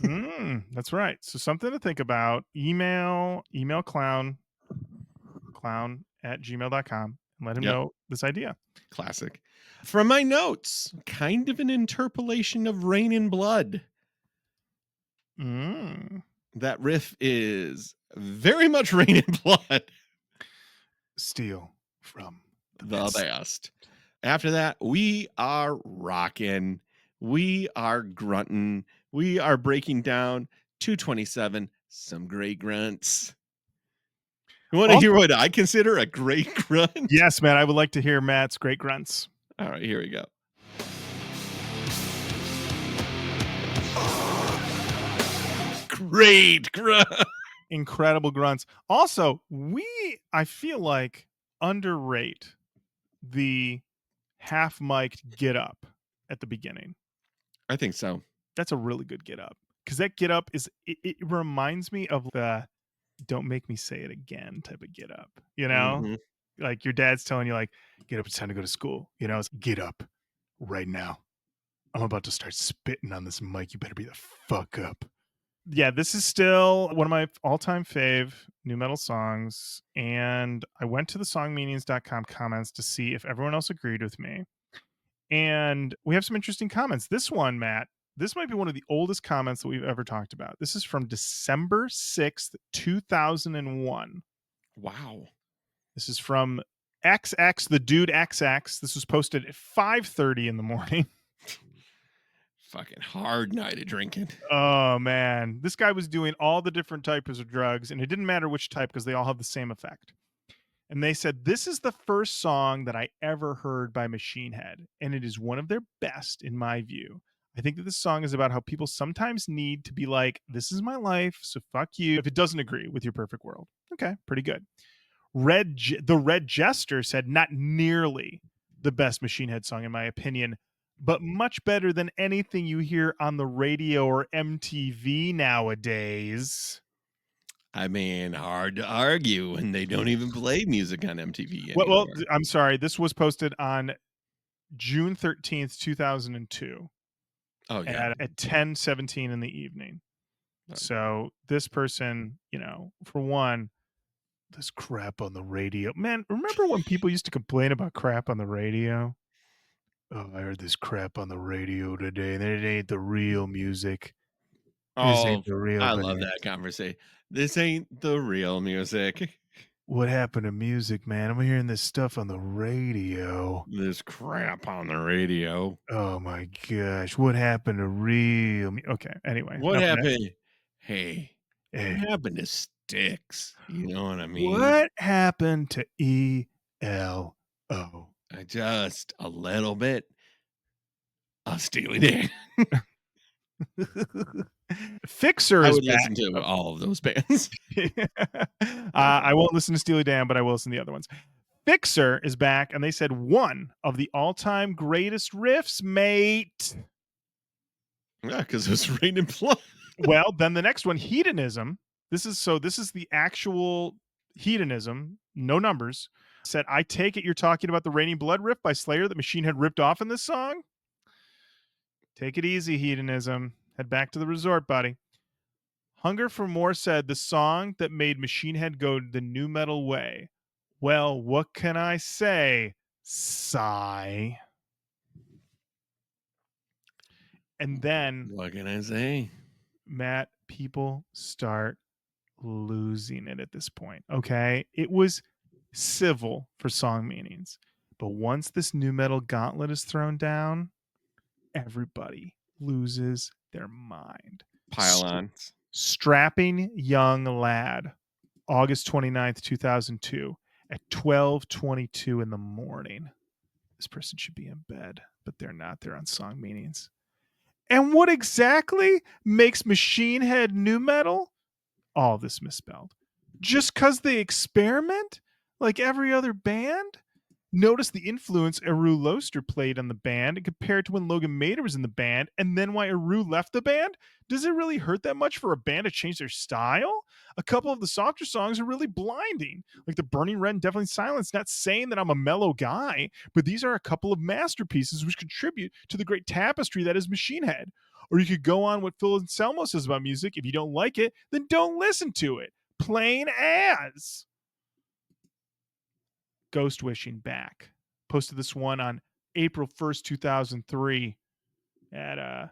That's right. So something to think about. Email clown@gmail.com and let him know this idea. Classic. From my notes, kind of an interpolation of Rain in Blood. That riff is very much Rain in Blood. Steal from the best. After that, we are rocking. We are grunting. We are breaking down 227, some great grunts. You want to hear what I consider a great grunt? Yes, man. I would like to hear Matt's great grunts. All right, here we go. Great grunt. Incredible grunts. Also, I feel like underrate the half-mic'd get up at the beginning. I think so. That's a really good get up because that get up it reminds me of the "don't make me say it again" type of get up. Like your dad's telling you, like, get up, it's time to go to school. It's get up right now. I'm about to start spitting on this mic. You better be the fuck up. Yeah, this is still one of my all-time fave new metal songs, and I went to the songmeanings.com comments to see if everyone else agreed with me. And we have some interesting comments. This one, Matt, this might be one of the oldest comments that we've ever talked about. This is from December 6th, 2001. Wow. This is from XX, the dude XX. This was posted at 5:30 in the morning. Fucking hard night of drinking. Oh, man. This guy was doing all the different types of drugs, and it didn't matter which type because they all have the same effect. And they said, this is the first song that I ever heard by Machine Head, and it is one of their best in my view. I think that this song is about how people sometimes need to be like, this is my life, so fuck you if it doesn't agree with your perfect world. Okay, pretty good. The Red Jester said, not nearly the best Machine Head song in my opinion, but much better than anything you hear on the radio or MTV nowadays. I mean, hard to argue when they don't even play music on MTV anymore. Well, I'm sorry. This was posted on June 13th, 2002. Oh, yeah. At 10:17 in the evening. So this person, for one, this crap on the radio. Man, remember when people used to complain about crap on the radio? Oh, I heard this crap on the radio today, and it ain't the real music. This ain't the real I love that conversation. This ain't the real music. What happened to music, man? I'm hearing this stuff on the radio. This crap on the radio. Oh my gosh. What happened to real Okay, anyway. What happened? Hey, what happened to Styx? You know what I mean? What happened to ELO? Just a little bit of Steely Dan. Fixer I is would back. listen to all of those bands. I won't listen to Steely Dan, but I will listen to the other ones. Fixer is back, and they said one of the all-time greatest riffs, mate. Yeah, because it was raining blood. Well, then the next one, Hedonism. This is the actual Hedonism, no numbers. Said, I take it you're talking about the Raining Blood riff by Slayer that Machine Head ripped off in this song? Take it easy, Hedonism. Head back to the resort, buddy. Hunger for More said the song that made Machine Head go the new metal way. Well, what can I say? Sigh. And then, What can I say? Matt, people start losing it at this point. Okay. It was civil for song meanings. But once this new metal gauntlet is thrown down, everybody loses their mind. Pylons. Strapping young lad, August 29th, 2002, at 12:22 in the morning. This person should be in bed, but they're not. They're on song meanings. And what exactly makes Machine Head new metal? All this misspelled. Just because they experiment like every other band? Notice the influence Eru Loester played on the band and compared to when Logan Mader was in the band, and then why Eru left the band. Does it really hurt that much for a band to change their style? A couple of the softer songs are really blinding, like the Burning Red and Definitely Silence. Not saying that I'm a mellow guy, but these are a couple of masterpieces which contribute to the great tapestry that is Machine Head. Or you could go on what Phil Anselmo says about music. If you don't like it, then don't listen to it. Plain as. Ghost Wishing back. Posted this one on April 1st, 2003 at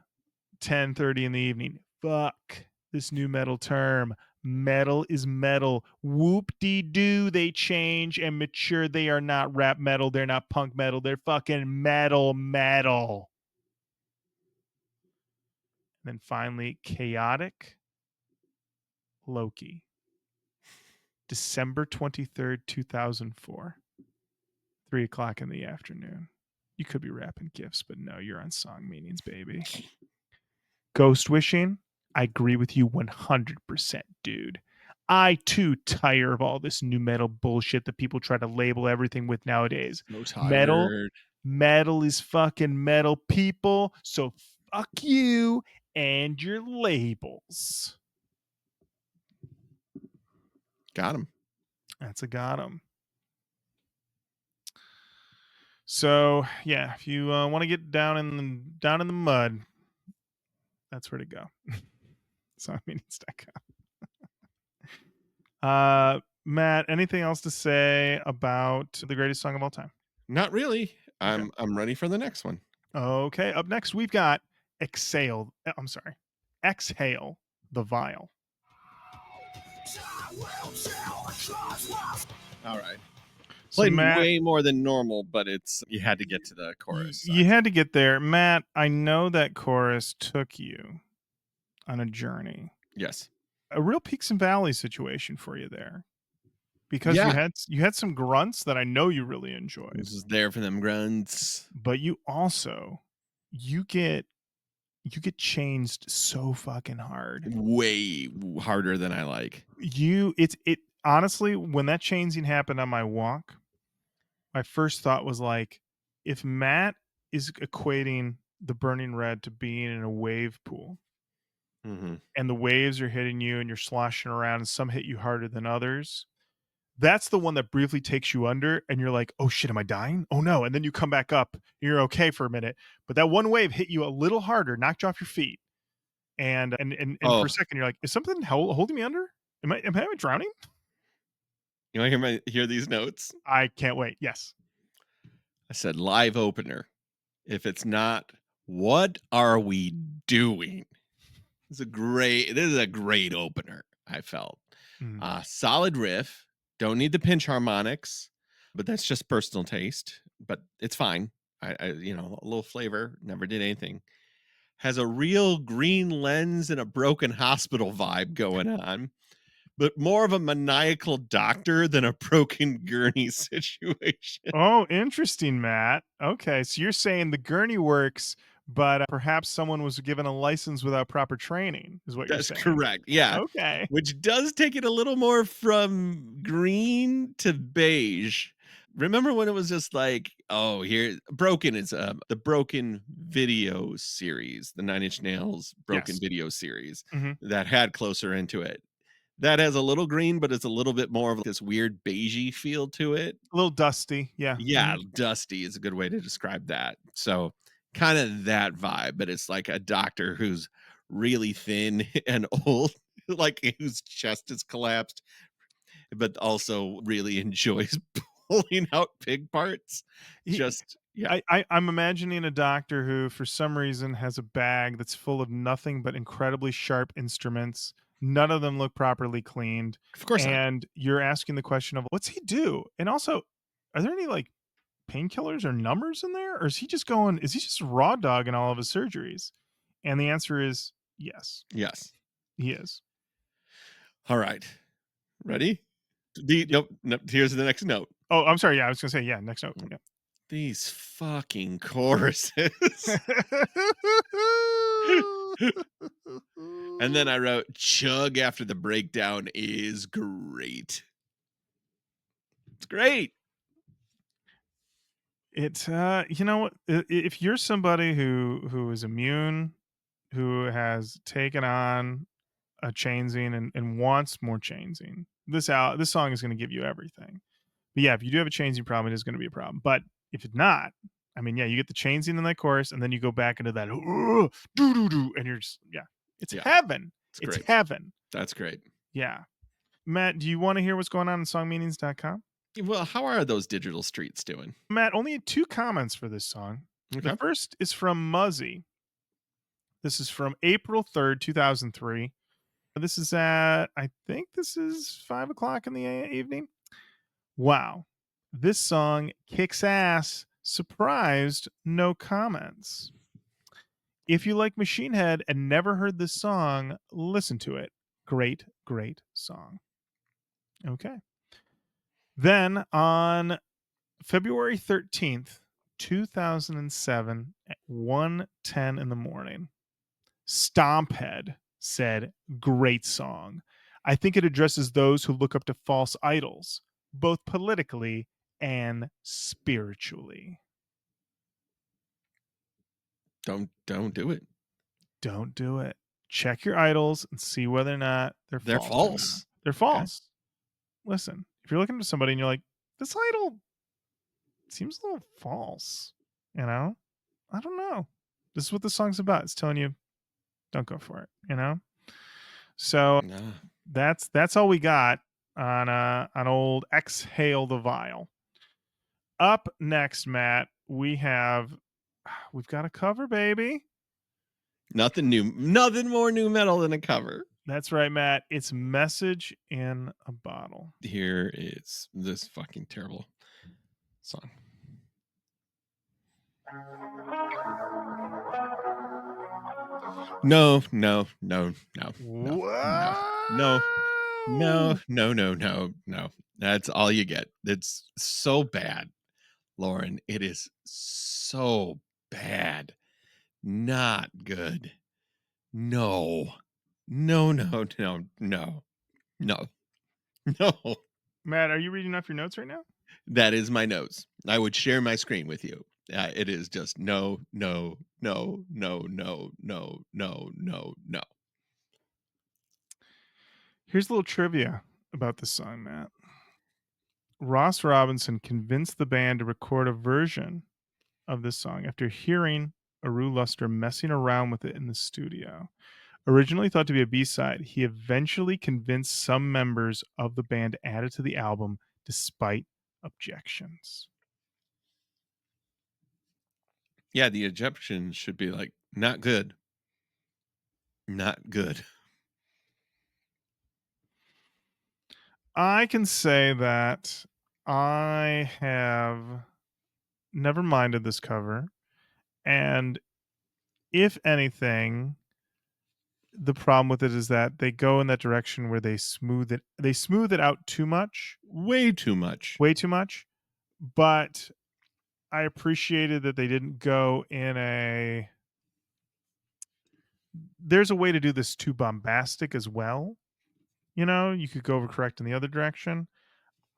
10:30 in the evening. Fuck this new metal term. Metal is metal. Whoop-de-doo, they change and mature. They are not rap metal. They're not punk metal. They're fucking metal. And then finally, Chaotic Loki. December 23rd, 2004. 3:00 in the afternoon. You could be wrapping gifts, but no, you're on song meanings, baby. Ghost Wishing, I agree with you 100%, dude. I too tire of all this new metal bullshit that people try to label everything with nowadays. No Metal, tired. metal is fucking metal, people. So fuck you and your labels. Got him. That's a got 'em. So yeah, if you want to get down in the mud, that's where to go. Songmeanings.com. Matt, anything else to say about the greatest song of all time? Not really. I'm ready for the next one. Okay, up next we've got Exhale the Vial. All right. So Played Matt, way more than normal, but you had to get to the chorus. you had to get there. Matt, I know that chorus took you on a journey. Yes. A real peaks and valleys situation for you there. Because Yeah. you had some grunts that I know you really enjoyed. This is there for them grunts. But you also you get changed so fucking hard. Way harder than I like. It honestly, when that changing happened on my walk, my first thought was like, if Matt is equating the Burning Red to being in a wave pool, and the waves are hitting you and you're sloshing around and some hit you harder than others, that's the one that briefly takes you under and you're like, oh shit, am I dying? Oh no. And then you come back up, you're okay for a minute. But that one wave hit you a little harder, knocked you off your feet. And for a second, you're like, is something holding me under? Am I drowning? You want to hear these notes? I can't wait. Yes. I said live opener. If it's not, what are we doing? This is a great opener, I felt. Solid riff. Don't need the pinch harmonics, but that's just personal taste. But it's fine. I a little flavor, never did anything. Has a real green lens and a broken hospital vibe going on, but more of a maniacal doctor than a broken gurney situation. Oh, interesting, Matt. Okay, so you're saying the gurney works, but perhaps someone was given a license without proper training, is what you're saying. That's correct. Yeah. Okay. Which does take it a little more from green to beige Remember when it was just like, oh, here Broken is the Broken video series, the Nine Inch Nails Broken Yes. video series Mhm. that had Closer into it. That has a little green, but it's a little bit more of this weird beigey feel to it. A little dusty, yeah. Yeah, Mhm. dusty is a good way to describe that. So kind of that vibe, but it's like a doctor who's really thin and old, like whose chest is collapsed, but also really enjoys pulling out pig parts. He Just yeah, I'm imagining a doctor who, for some reason, has a bag that's full of nothing but incredibly sharp instruments. None of them look properly cleaned, of course not. and you're asking the question of, "What's he do?" And also, are there any, like, painkillers or numbers in there? Or is he just raw dogging all of his surgeries? And the answer is yes, Yes. he is. All right. Ready? The D nope, nope. Here's the next note. Oh, I'm sorry, yeah, I was gonna say, yeah, next note, yeah. These fucking choruses. And then I wrote, Chug after the breakdown is great. It's great. It's, you know what, if you're somebody who is immune, who has taken on a chainsing and wants more chainsing, this song is gonna give you everything. But yeah, if you do have a chainsing problem, it is gonna be a problem. But if it's not, I mean, yeah, you get the chainsing in that chorus, and then you go back into that doo doo doo, and you're just yeah, it's Yeah, heaven. it's It's great. heaven. That's great. Yeah. Matt, do you wanna hear what's going on in songmeanings.com? Well, how are those digital streets doing? Matt, only 2 comments for this song. The Okay. first is from Muzzy. This is from April 3rd, 2003. This is at, I think this is 5 o'clock in the evening. Wow. This song kicks ass. Surprised, no comments. If you like Machine Head and never heard this song, listen to it. Great, great song. Okay. Then on February 13th, 2007, at 1:10 in the morning, Stomphead said, "Great song. I think it addresses those who look up to false idols, both politically and spiritually." Don't do it. Don't do it. Check your idols and see whether or not they're They're false or not. false. They're Okay. false. Listen, if you're looking to somebody and you're like, "This idol seems a little false," you know? I don't know. This is what the song's about. It's telling you, don't go for it, you know? So Nah. that's all we got on old Exhale the Vial. Up next, Matt, we've got a cover, baby. Nothing new. Nothing more new metal than a cover. That's right, Matt. It's Message in a Bottle. Here is this fucking terrible song. No, no, no, no, no, no, no, no, Whoa! no, no, no, no. That's all you get. It's so bad, Lauren. It is so bad. Not good. No. No, no, no, no, no, no. Matt, are you reading off your notes right now? That is my nose. I would share my screen with you. It is just no, no, no, no, no, no, no, no, no. Here's a little trivia about this song, Matt. Ross Robinson convinced the band to record a version of this song after hearing Aru Luster messing around with it in the studio. Originally thought to be a B-side, he eventually convinced some members of the band to add it to the album despite objections. Yeah, the Egyptians should be like, not good. Not good. I can say that I have never minded this cover, and if anything, the problem with it is that they go in that direction where they smooth it out too much, Way too much. way too much, but I appreciated that they didn't go in a there's a way to do this too bombastic as well. You know, you could go overcorrect in the other direction.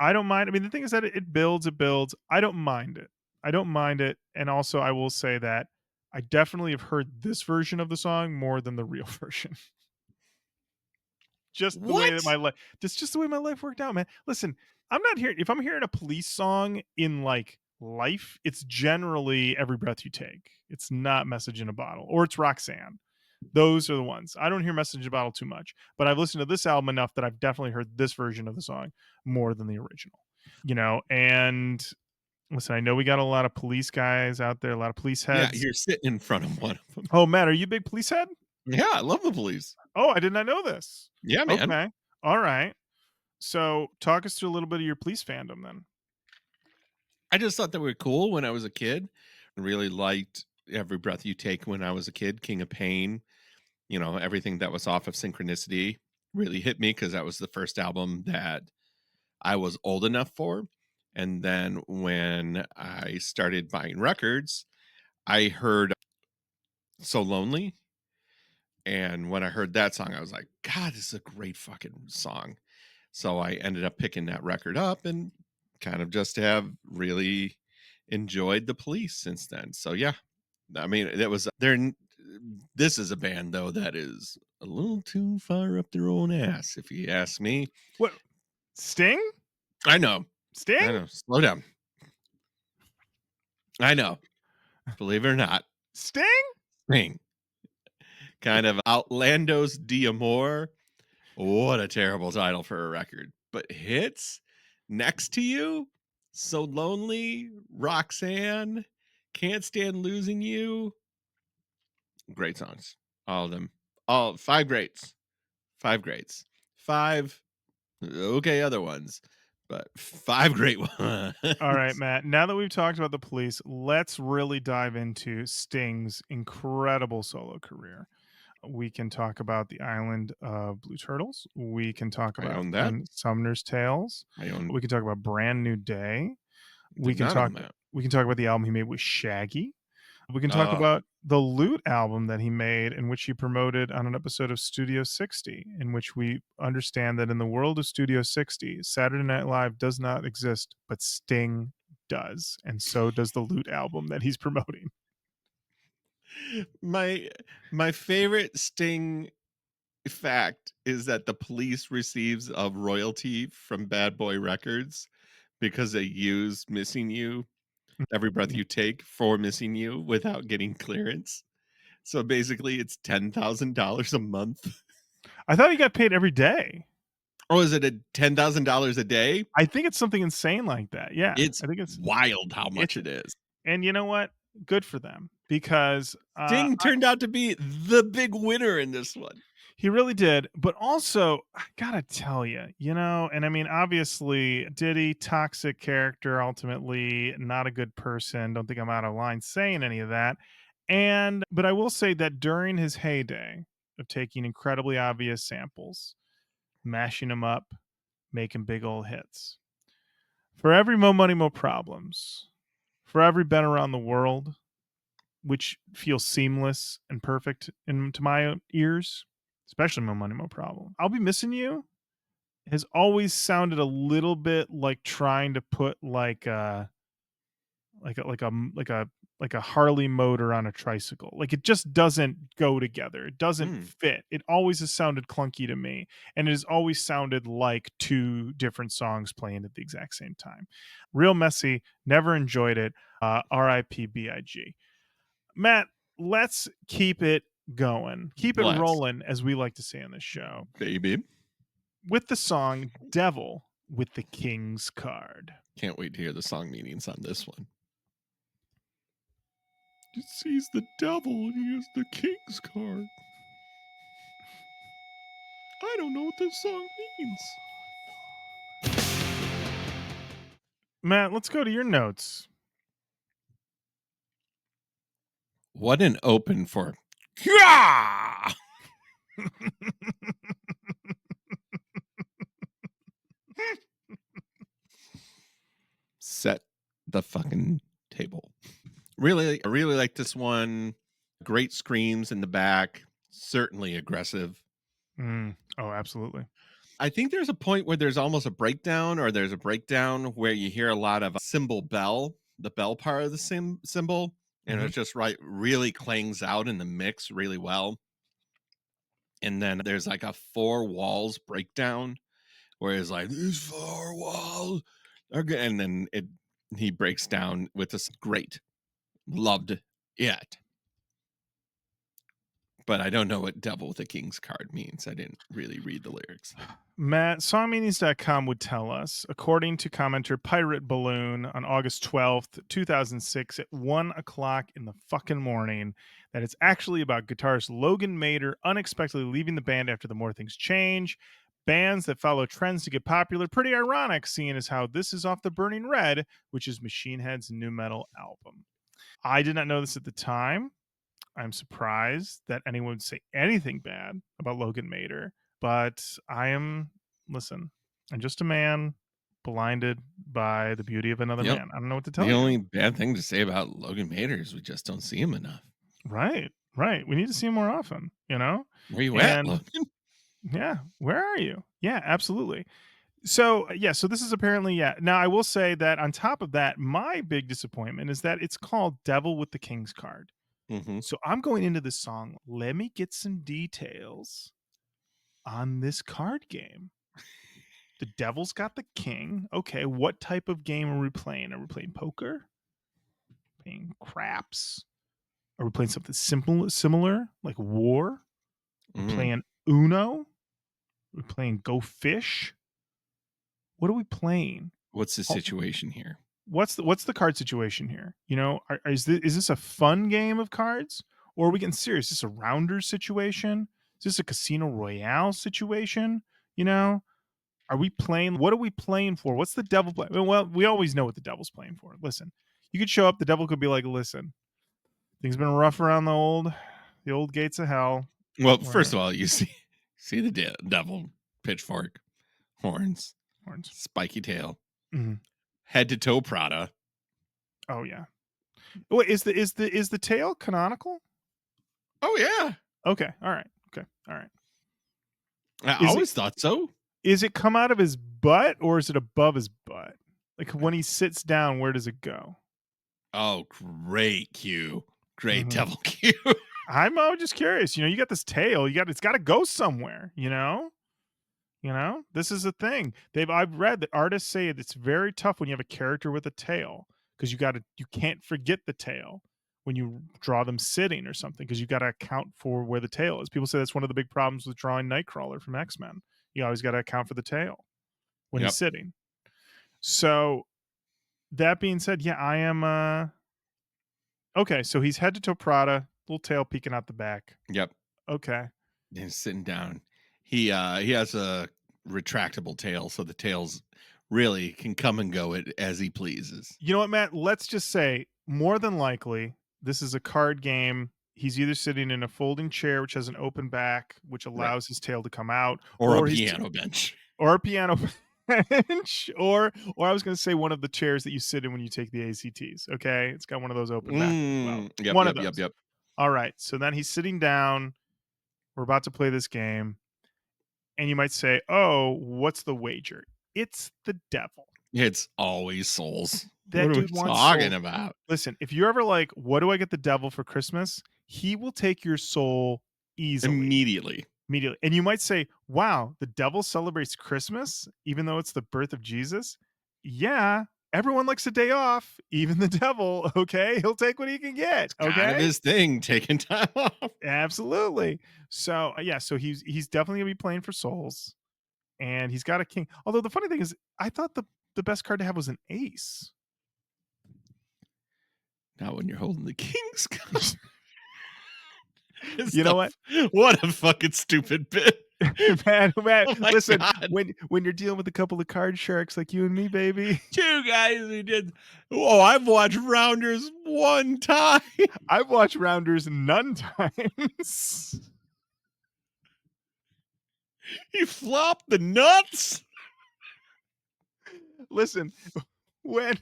I don't mind. I mean, the thing is that it builds, it builds. I don't mind it. I don't mind it. And also, I will say that I definitely have heard this version of the song more than the real version. Just the way that What? my life, just the way my life worked out, man. Listen, I'm not hearing if I'm hearing a Police song in like life, it's generally Every Breath You Take. It's not Message in a Bottle, or it's Roxanne. Those are the ones. I don't hear Message in a Bottle too much, but I've listened to this album enough that I've definitely heard this version of the song more than the original. And listen, I know we got a lot of Police guys out there, a lot of Police Yeah, heads. you're sitting in front of one of them. Oh, Matt, are you a big Police head? Yeah, I love the Police. Oh, I did not know this. Yeah, man. Okay. All right. So talk us through a little bit of your Police fandom then. I just thought they were cool when I was a kid. Really liked Every Breath You Take when I was a kid. King of Pain, everything that was off of Synchronicity really hit me because that was the first album that I was old enough for. And then when I started buying records, I heard So Lonely. And when I heard that song, I was like, God, this is a great fucking song. So I ended up picking that record up and kind of just have really enjoyed the Police since then. So yeah, I mean, this is a band though that is a little too far up their own ass, if you ask me. What? Sting? I know, I Sting? know. Slow down. I know. Believe it or not, Sting? Sting, kind of Outlandos D'Amore. What a terrible title for a record. But hits Next to You, So Lonely, Roxanne, Can't Stand Losing You. Great songs. All of them. All five greats. Five greats. Five okay other ones, but five great All right, ones. Matt. Now that we've talked about the Police, let's really dive into Sting's incredible solo career. We can talk about The Island of Blue Turtles. We can talk I about own that. When Sumner's Tales. I own We can talk about Brand New Day. We did can not own talk that. we can talk about the album he made with Shaggy. We can talk Oh, about the Loot album that he made, in which he promoted on an episode of Studio 60, in which we understand that in the world of Studio 60, Saturday Night Live does not exist, but Sting does. And so does the Loot album that he's promoting. my my favorite Sting fact is that the Police receives a royalty from Bad Boy Records because they used Missing You, Every Breath You Take for Missing You without getting clearance. So basically it's $10,000 a month. I thought he got paid every day. Oh, is it a $10,000 a day? I think it's something insane like that. Yeah. It's I think it's wild how much it's it is. and you know what? Good for them, because Sting turned out to be the big winner in this one. he really did. But also, I gotta tell you, and I mean, obviously, Diddy, toxic character, ultimately not a good person. Don't think I'm out of line saying any of that. But I will say that during his heyday of taking incredibly obvious samples, mashing them up, making big old hits, for every Mo Money, Mo Problems, for every Been Around the World, which feels seamless and perfect to my ears, especially Mo Money, Mo Problem. I'll Be Missing You has always sounded a little bit like trying to put like a Harley motor on a tricycle. Like, it just doesn't go together. It doesn't Mm. fit. It always has sounded clunky to me, and it has always sounded like two different songs playing at the exact same time. Real messy. Never enjoyed it. R.I.P. B.I.G. Matt, let's keep it going. Keep it Let's, rolling, as we like to say on this show, baby. with the song Devil with the King's Card. Can't wait to hear the song meanings on this one. He's the devil and he has the king's card. I don't know what this song means. Matt, let's go to your notes. What an open for. Gah! Set the fucking table. I really like this one. Great screams in the back. Certainly aggressive. Oh, absolutely. I think there's a point where there's almost a breakdown, or there's a breakdown where you hear a lot of cymbal bell, the bell part of the cymbal, and Mhm. it's just right, really clangs out in the mix really well. And then there's like a four walls breakdown where it's like these four walls are good, and then he breaks down with this great, loved it. But I don't know what Devil with a King's card means. I didn't really read the lyrics. Matt, songmeanings.com would tell us, according to commenter Pirate Balloon on August 12th, 2006, at 1 o'clock in the fucking morning, that it's actually about guitarist Logan Mader unexpectedly leaving the band after The More Things Change. Bands that follow trends to get popular. Pretty ironic, seeing as how this is off the Burning Red, which is Machine Head's new metal album. I did not know this at the time. I'm surprised that anyone would say anything bad about Logan Mader, but listen, I'm just a man blinded by the beauty of another Yep. man. I don't know what to tell The you. only bad thing to say about Logan Mader is we just don't see him enough. Right, right. We need to see him more often, you know? Where you at, And Logan? yeah, where are you? Yeah, absolutely. So, yeah, so this is apparently, yeah. Now, I will say that on top of that, my big disappointment is that it's called Devil with the King's Card. Mm-hmm. So I'm going into this song. Let me get some details on this card game. The devil's got the king. Okay, what type of game are we playing? Are we playing poker? Playing craps? Are we playing something similar like war? Are we playing Uno? Are we playing Go Fish? What are we playing? What's the situation here? What's the card situation here? You know, is this a fun game of cards, or are we getting serious? Is this a rounders situation? Is this a Casino Royale situation? You know, are we playing? What are we playing for? What's the devil play? Well, we always know what the devil's playing for. Listen, you could show up. The devil could be like, "Listen, things been rough around the old gates of hell." Well, Where first of all, you see the devil, pitchfork, horns, horns? spiky tail, Mhm. head to toe Prada. Oh yeah. Wait, is the tail canonical? Oh yeah, Okay, all right. Okay, all right. I Is it always thought so. Is it come out of his butt or is it above his butt? Like when he sits down, where does it go? Oh, great cue, great Mhm. devil cue. I'm just curious. You know, you got this tail. It's got to go somewhere. This is a thing. I've read that artists say it's very tough when you have a character with a tail because you can't forget the tail when you draw them sitting or something because you got to account for where the tail is. People say that's one of the big problems with drawing Nightcrawler from X-Men. You always got to account for the tail when he's Yep, sitting. So that being said, yeah, I am okay, so he's head to toe Prada, little tail peeking out the back. yep. Okay. He's sitting down. He has a retractable tail, so the tails really can come and go it as he pleases. You know what, Matt? Let's just say more than likely this is a card game. He's either sitting in a folding chair which has an open back which Right. allows his tail to come out Or a or piano bench. or a piano bench or I was going to say one of the chairs that you sit in when you take the ACTs, okay? It's got one of those open backs as well. Yep, One of yep, yep, those. yep. All right. So then he's sitting down. We're about to play this game. And you might say, "Oh, what's the wager?" It's the devil. It's always souls. What That are we dude wants talking souls. about? Listen, if you're ever like, "What do I get the devil for Christmas?" He will take your soul easily, Immediately. immediately. And you might say, "Wow, the devil celebrates Christmas even though it's the birth of Jesus?" Yeah, everyone likes a day off, even the devil, okay? He'll take what he can get, It's kind of okay? his thing, taking time off. Absolutely. So, yeah, so he's definitely gonna be playing for souls. And he's got a king. Although the funny thing is, I thought the best card to have was an ace. Not when you're holding the king's card. You know what, What a fucking stupid bit. man? Oh my Listen, god. when you're dealing with a couple of card sharks like you and me, baby, Two guys who did. Oh, I've watched Rounders one time. I've watched Rounders none times. He flopped the nuts. Listen, when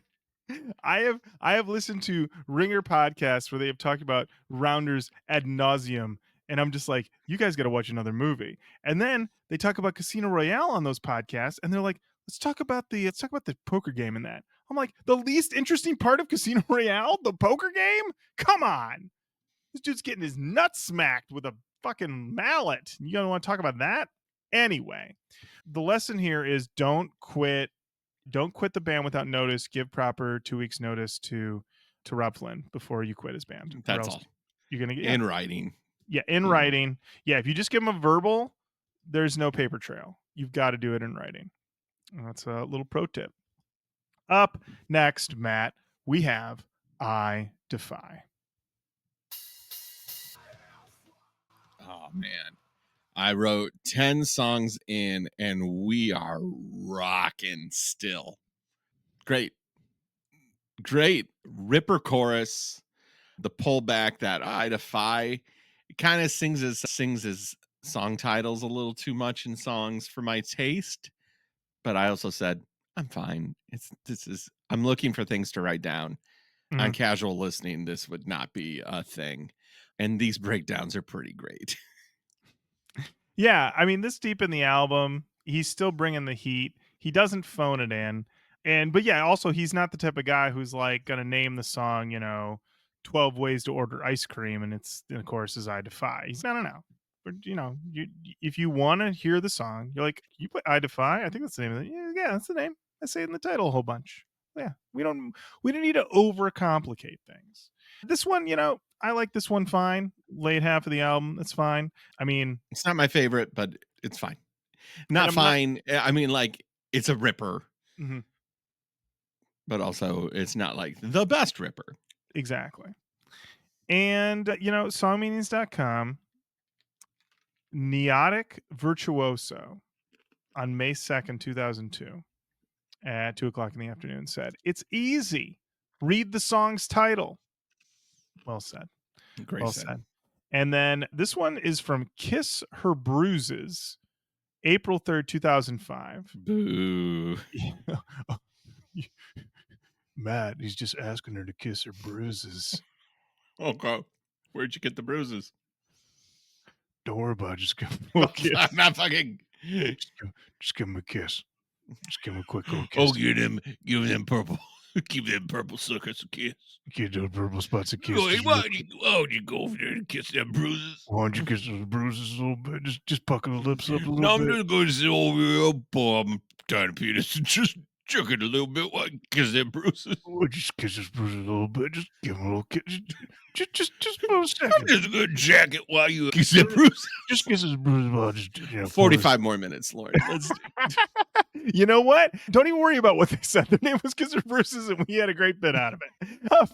I have listened to Ringer podcasts where they have talked about Rounders ad nauseum, And I'm just like, you guys got to watch another movie. And then they talk about Casino Royale on those podcasts, and they're like, let's talk about the poker game in that. I'm like, the least interesting part of Casino Royale, the poker game? Come on. This dude's getting his nuts smacked with a fucking mallet. You don't want to talk about that? Anyway, the lesson here is don't quit the band without notice. Give proper 2 weeks notice to Rob Flynn before you quit his band, or That's else all. you're gonna get In writing. in writing. Yeah, if you just give him a verbal, there's no paper trail. You've got to do it in writing. That's a little pro tip. Up next, Matt, we have I Defy. Oh man. I wrote 10 songs in and we are rocking still. Great ripper chorus. The pullback that I Defy, it kind of sings his song titles a little too much in songs for my taste. But I also said, I'm fine. I'm looking for things to write down. On casual listening, this would not be a thing. And these breakdowns are pretty great. Yeah, I mean, this deep in the album, he's still bringing the heat. He doesn't phone it in. But yeah, also he's not the type of guy who's like going to name the song, 12 ways to order ice cream and the chorus is I Defy. He's no. But if you want to hear the song, you're like, you play I Defy? I think that's the name of it. Yeah, that's the name. I say it in the title a whole bunch. Yeah, we don't need to overcomplicate things. This one, I like this one fine. Late half of the album, that's fine. I mean, it's not my favorite, but it's fine. Not fine. I mean, like, it's a ripper. Mm-hmm. But also, it's not like the best ripper. Exactly. And, songmeanings.com, Neotic Virtuoso on May 2nd, 2002, at 2:00 in the afternoon said, "It's easy. Read the song's title." Well said. Great Well said. And then this one is from Kiss Her Bruises, April 3rd, 2005. Boo. Matt, he's just asking her to kiss her bruises. Okay. Where'd you get the bruises? Don't worry about it. Just give him a kiss. I'm not fucking. Just give him a kiss. Just give him a quick little kiss. Oh, give them purple. Give them purple suckers a kiss. Give those purple spots a kiss. Why don't you go over there and kiss them bruises? Why don't you kiss those bruises a little bit? Just pucker the lips up a little bit. No, I'm just going to sit over here, Bob, tiny penis, and just chuck it a little bit while I kiss them bruises. Oh, just kiss his bruises a little bit. Just give him a little kiss. Just for a second. I'm just going to jack it while you kiss them bruises. Just kiss his bruises while just 45 more minutes, Lauren. You know what? Don't even worry about what they said. Their name was Kiss Her Bruises, and we had a great bit out of it. Up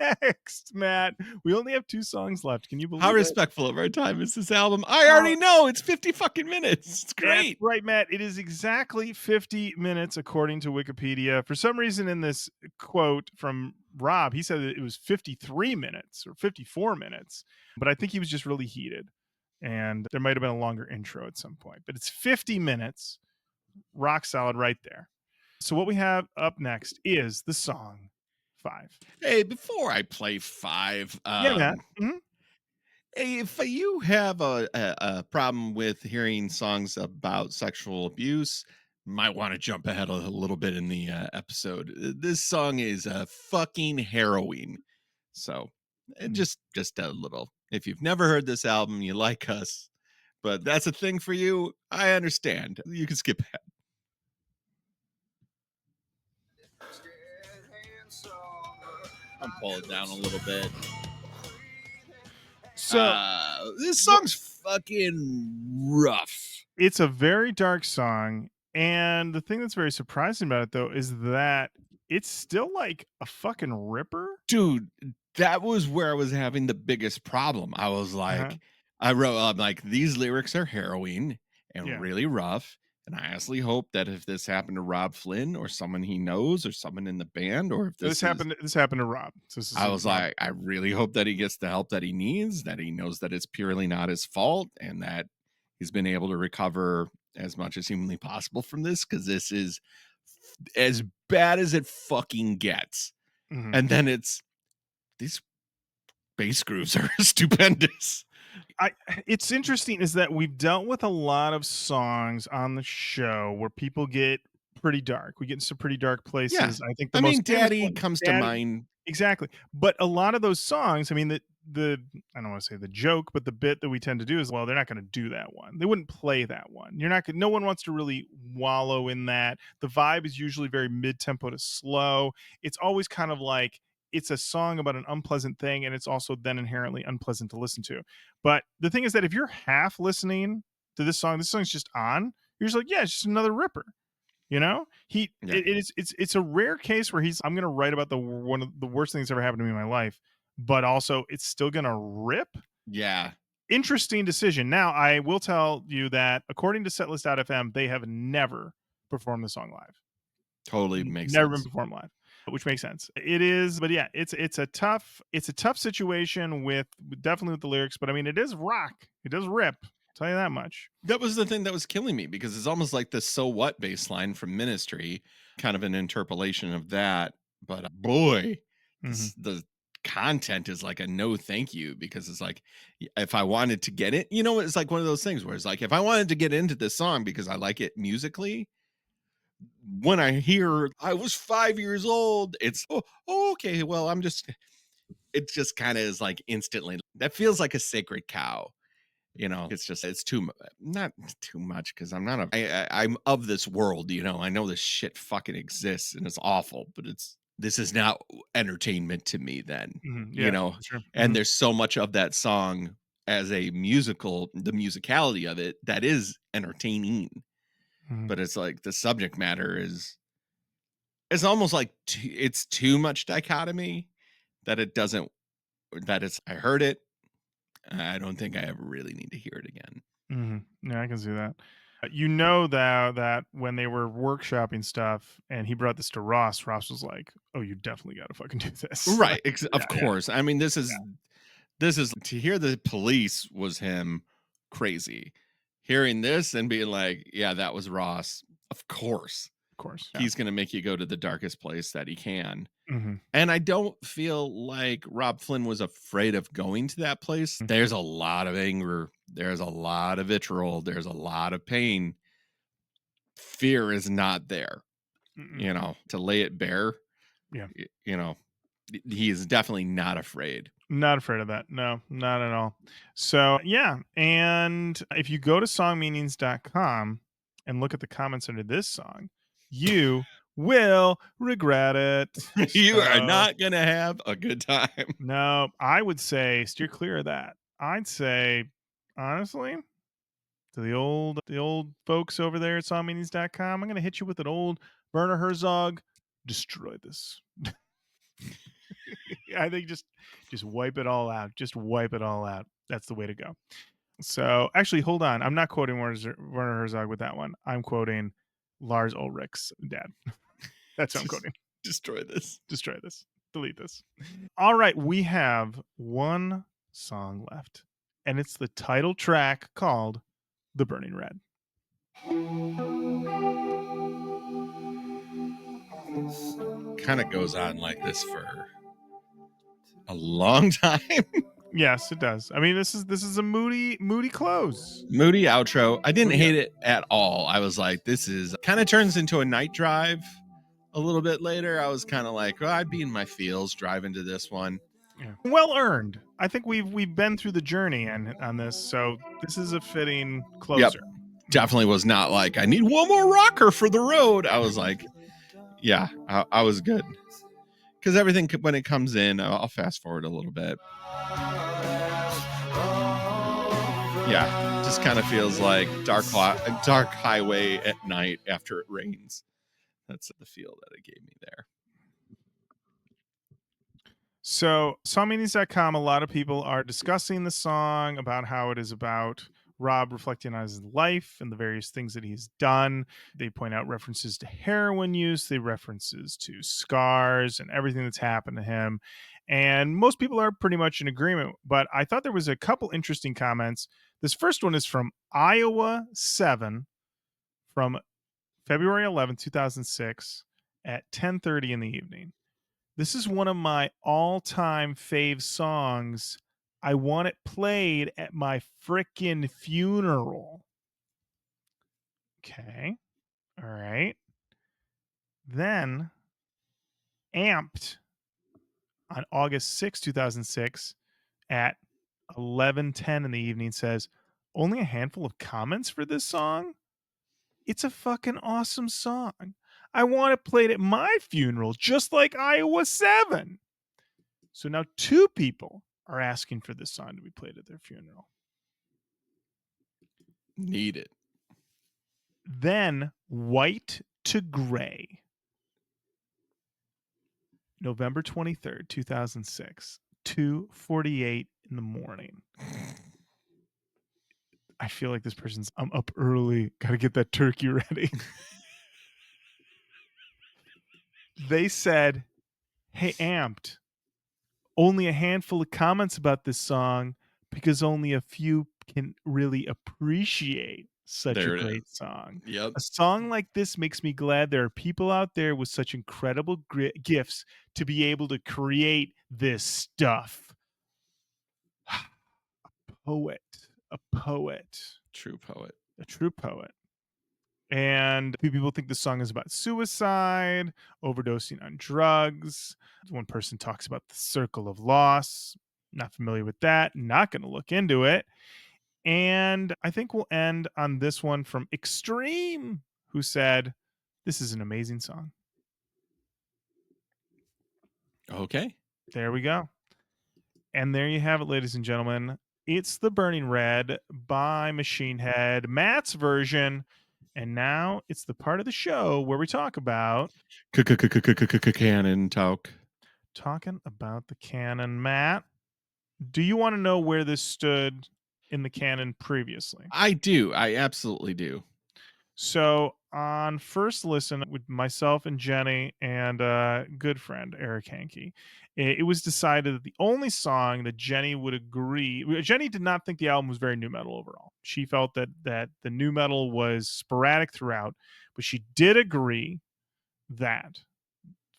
next, Matt, we only have 2 songs left. Can you believe How it? respectful of our time is this album? I already know. It's 50 fucking minutes. It's great. That's right, Matt. It is exactly 50 minutes, according to Wikipedia. For some reason, in this quote from Rob, he said that it was 53 minutes or 54 minutes, but I think he was just really heated. And there might have been a longer intro at some point, but it's 50 minutes. Rock solid right there. So what we have up next is the song 5. Hey, before I play 5, Yeah, Matt. Mm-hmm. Hey, if you have a problem with hearing songs about sexual abuse, might want to jump ahead a little bit in the episode. This song is fucking harrowing. So just a little. If you've never heard this album, you like us, but that's a thing for you, I understand. You can skip ahead. I'm pull it down a little bit. So this song's fucking rough. It's a very dark song, and the thing that's very surprising about it though is that it's still like a fucking ripper. Dude, that was where I was having the biggest problem. I was like, I wrote, I'm like, these lyrics are harrowing and really rough. And I honestly hope that if this happened to Rob Flynn or someone he knows or someone in the band, or if this happened to Rob. So I was like, I really hope that he gets the help that he needs, that he knows that it's purely not his fault, and that he's been able to recover as much as humanly possible from this, because this is as bad as it fucking gets. And then it's these bass grooves are stupendous. I it's interesting is that we've dealt with a lot of songs on the show where people get pretty dark. We get into some pretty dark Yeah. places. I think the I mean, most famous Daddy one, comes to Daddy. mind. Exactly. But a lot of those songs, I mean, the I don't want to say the joke, but the bit that we tend to do is, well, they're not going to do that one. They wouldn't play that one. You're not gonna, no one wants to really wallow in that. The vibe is usually very mid-tempo to slow. It's always kind of like it's a song about an unpleasant thing, and it's also then inherently unpleasant to listen to. But the thing is that if you're half listening to this song's just on, you're just like, yeah, it's just another ripper. You know, Yeah. it's a rare case where he's I'm gonna write about the one of the worst things that ever happened to me in my life, but also it's still gonna rip. Yeah. Interesting decision. Now I will tell you that according to Setlist.fm, they have never performed the song live. Totally makes Never been sense. performed live, which makes sense. It is, but yeah, it's a tough situation with definitely with the lyrics, but I mean it is rock. It does rip. I'll tell you that much. That was the thing that was killing me because it's almost like the "So What" bass line from Ministry, kind of an interpolation of that. But boy, Hmm. the content is like a no thank you because it's like if I wanted to get it, you know, it's like one of those things where it's like if I wanted to get into this song because I like it musically, when I hear I was 5 years old, it's oh, okay, well, I'm just it just kind of is like instantly that feels like a sacred cow. You know, it's just it's not too much because I'm not I'm of this world, you know. I know this shit fucking exists and it's awful, but this is not entertainment to me then, Hmm. you Yeah, know. for sure. And there's so much of that song as a musical, the musicality of it that is entertaining, Hmm. but it's like the subject matter is it's almost like it's too much dichotomy that it doesn't that it's I heard it. I don't think I ever really need to hear it again. Mhm. Yeah, I can see that. You know that when they were workshopping stuff and he brought this to Ross, Ross was like, "Oh, you definitely gotta fucking do this." Like, Right, yeah, of yeah, course. I mean, yeah. this is to hear the police was him crazy. Hearing this and being like, yeah, that was Ross. Of course. Of course, yeah. He's going to make you go to the darkest place that he can. Mhm. And I don't feel like Rob Flynn was afraid of going to that place. Mm. There's a lot of anger, there's a lot of vitriol, there's a lot of pain. Fear is not there, Mm-mm. you know, to lay it bare, Yeah. you know, he is definitely not afraid. Not afraid of that. No, not at all. So, yeah, and if you go to songmeanings.com and look at the comments under this song, you will regret it. You are So, not gonna have a good time. no, I would say steer clear of that. I'd say, honestly, to the old folks over there at songmeanings.com, I'm gonna hit you with an old Werner Herzog. Destroy this. I think just wipe it all out. Just wipe it all out. That's the way to go. So actually, hold on. I'm not quoting Werner Herzog with that one. I'm quoting Lars Ulrich's dad. That's what I'm Just quoting. destroy this. Destroy this. Delete this. All right, we have one song left, and it's the title track called "The Burning Red." Kind of goes on like this for a long time. Yes, it does. I mean, this is a moody close. Moody outro. I didn't Moody. hate it at all. I was like, this is kind of turns into a night drive a little bit later. I was kind of like, well, I'd be in my feels driving to this one. Yeah. Well earned. I think we've been through the journey on this, so this is a fitting Yep. closer. Definitely was not like, I need one more rocker for the road. I was like, yeah, I was good. Because everything, when it comes in, I'll fast forward a little bit. Yeah, just kind of feels like dark highway at night after it rains. That's the feel that it gave me there. So, songmeanings.com, a lot of people are discussing the song about how it is about Rob reflecting on his life and the various things that he's done. They point out references to heroin use, they references to scars and everything that's happened to him. And most people are pretty much in agreement, but I thought there was a couple interesting comments. This first one is from Iowa 7 from February 11th, 2006 at 10:30 in the evening. This is one of my all-time fave songs I want it played at my frickin' funeral. Okay. All right. Then Amped on August 6, 2006 at 11:10 in the evening says, "Only a handful of comments for this song? It's a fucking awesome song. I want it played at my funeral just like Iowa 7." So now two people are asking for this song to be played at their funeral. Need it. Then White to Gray, November 23rd, 2006, 2:48 in the morning. I feel like this person's, I'm up early, got to get that turkey ready. They said, "Hey, Amped, only a handful of comments about this song because only a few can really appreciate such a There it is. great song. Yep. A song like this makes me glad there are people out there with such incredible gifts to be able to create this stuff." Poet, a poet, True poet. a true poet. And a few people think the song is about suicide, overdosing on drugs. One person talks about the circle of loss. Not familiar with that. Not going to look into it. And I think we'll end on this one from Extreme, who said, "This is an amazing song." Okay. There we go. And there you have it, ladies and gentlemen. It's The Burning Red by Machine Head, Matt's version. And now it's the part of the show where we talk about Canon talk. the canon. Matt, do you want to know where this stood in the canon previously? I do. I absolutely do. So on first listen with myself and Jenny and good friend Eric Hankey, it was decided that the only song that Jenny would agree. Jenny did not think the album was very new metal overall. She felt that the new metal was sporadic throughout, but she did agree that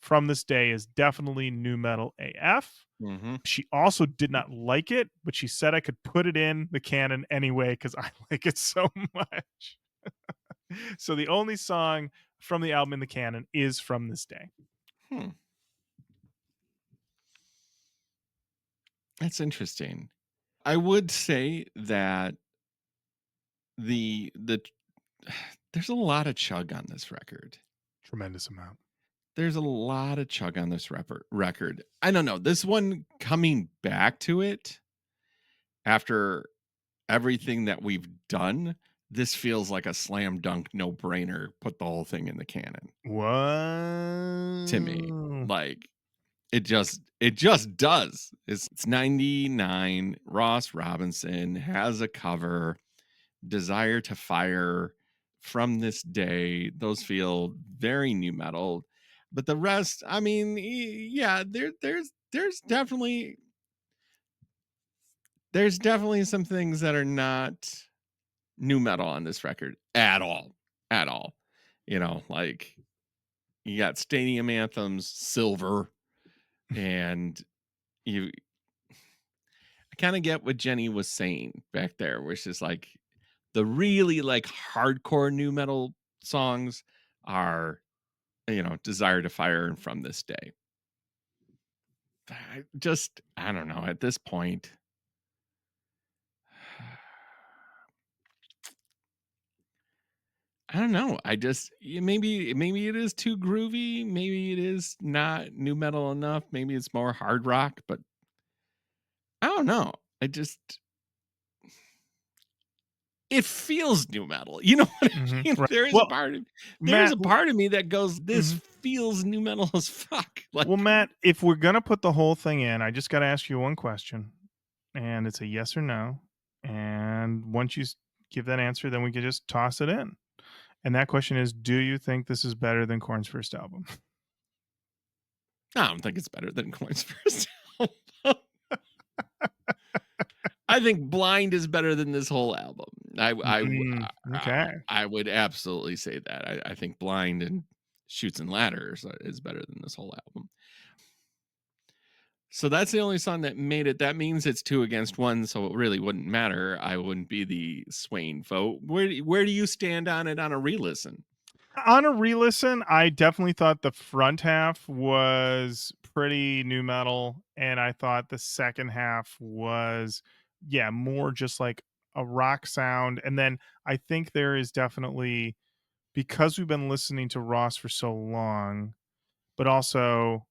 From This Day is definitely new metal AF. Mm-hmm. She also did not like it, but she said I could put it in the canon anyway because I like it so much. So the only song from the album in the canon is From This Day. That's interesting. I would say that the there's a lot of chug on this record. Tremendous amount. There's a lot of chug on this record. I don't know. This one coming back to it after everything that we've done, this feels like a slam dunk no brainer. Put the whole thing in the canon What? to me. Like it just does. It's 99. Ross Robinson has a cover. Desire to Fire, From This Day. Those feel very new metal. But the rest, I mean, yeah, there's definitely some things that are not new metal on this record at all. At all. You know, like you got Stadium Anthems, Silver, and you I kind of get what Jenny was saying back there, which is like the really like hardcore new metal songs are, Desire to Fire and From This Day. I don't know at this point. I don't know. Maybe it is too groovy. Maybe it is not new metal enough. Maybe it's more hard rock, but I don't know. It feels new metal. You know what I Mhm, mean? right. There is a Well, part of Matt, me that goes, this mhm. feels new metal as fuck. Well, Like, Matt, if we're gonna put the whole thing in, I just got to ask you one question, and it's a yes or no. And once you give that answer, then we can just toss it in. And that question is, do you think this is better than Korn's first album? I don't think it's better than Coin's first album. I think Blind is better than this whole album. Okay. I would absolutely say that. I think Blind and Shoots and Ladders is better than this whole album. So that's the only song that made it. That means it's 2 against 1, so it really wouldn't matter. I wouldn't be the swaying vote. Where do you stand on it on a re-listen? On a re-listen, I definitely thought the front half was pretty new metal, and I thought the second half was, yeah, more just like a rock sound. And then I think there is definitely, because we've been listening to Ross for so long, but also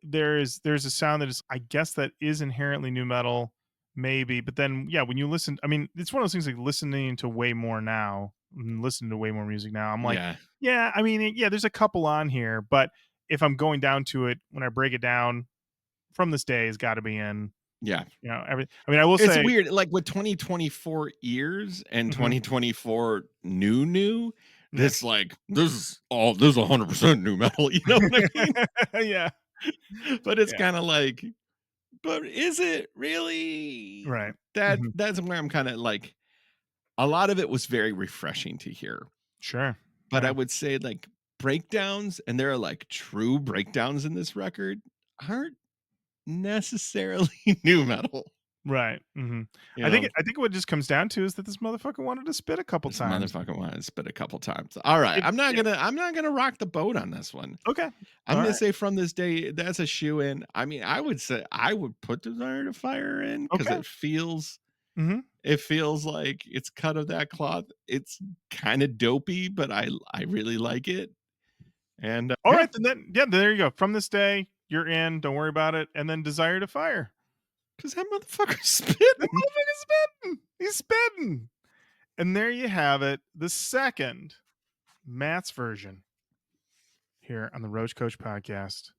there's a sound that is, I guess, that is inherently new metal, maybe. But then, yeah, when you listen, I mean, it's one of those things like listening to way more now, listening to way more music now. I'm like, Yeah. yeah, I mean, yeah, there's a couple on here, but if I'm going down to it, when I break it down, From This Day has got to be in. Yeah. Every. I mean, I will It's say, weird, like, with 2024 ears and mhm, 2024 new, yeah, this, like, this is 100% new metal, you know what I mean? yeah, But it's yeah, kinda like, but is it really? right, hmm, That's where I'm kinda like, a lot of it was very refreshing to hear, sure, but I yeah, would say, like, breakdowns, and there are, like, true breakdowns in this record, aren't necessarily new metal, right, hmm. you know? I think what it just comes down to is that this motherfucker wanted to spit a couple This times. motherfucker wanted to spit a couple times. Alright, It, I'm not yeah, gonna I'm not gonna rock the boat on this one. okay, I'm all gonna right, say From This Day, that's a shoe-in. I mean, I would say I would put Desire to Fire in because okay, hmm. it feels like it's cut of that cloth. It's kinda dopey, but I really like it, and, All yeah, right, yeah, there you go. From This Day, you're in. Don't worry about it. And then Desire to Fire. 'cause that motherfucker's That spitting. motherfucker's spitting. He's spitting. And there you have it. The second Matt's version here on the Roach Coach podcast.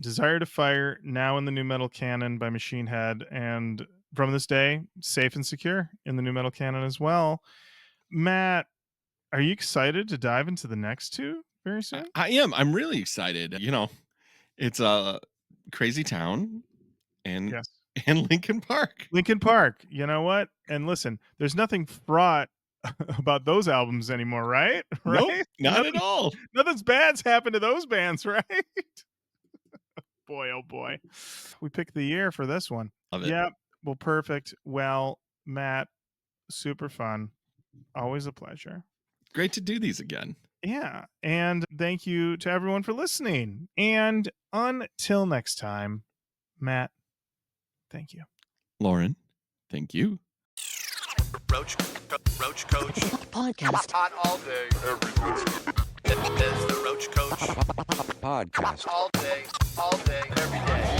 Desire to Fire, now in the new metal canon by Machine Head, and From This Day, safe and secure in the new metal canon as well. Matt, are you excited to dive into the next two very soon? I am, I'm really excited, it's a Crazy Town and Yes. Linkin Park. Linkin Park, you know what? And listen, there's nothing fraught about those albums anymore, right? Nope, Right? not at all. Nothing's bad's happened to those bands, right? Boy, oh boy. We picked the year for this one. Love it. Yeah. Well, perfect. Well, Matt, super fun. Always a pleasure. Great to do these again. Yeah. And thank you to everyone for listening. And until next time, Matt, thank you. Lauren, thank you. Roach, Roach Coach. Podcast. Hot all day, every day. It's the Roach Coach. Podcast. All day, every day.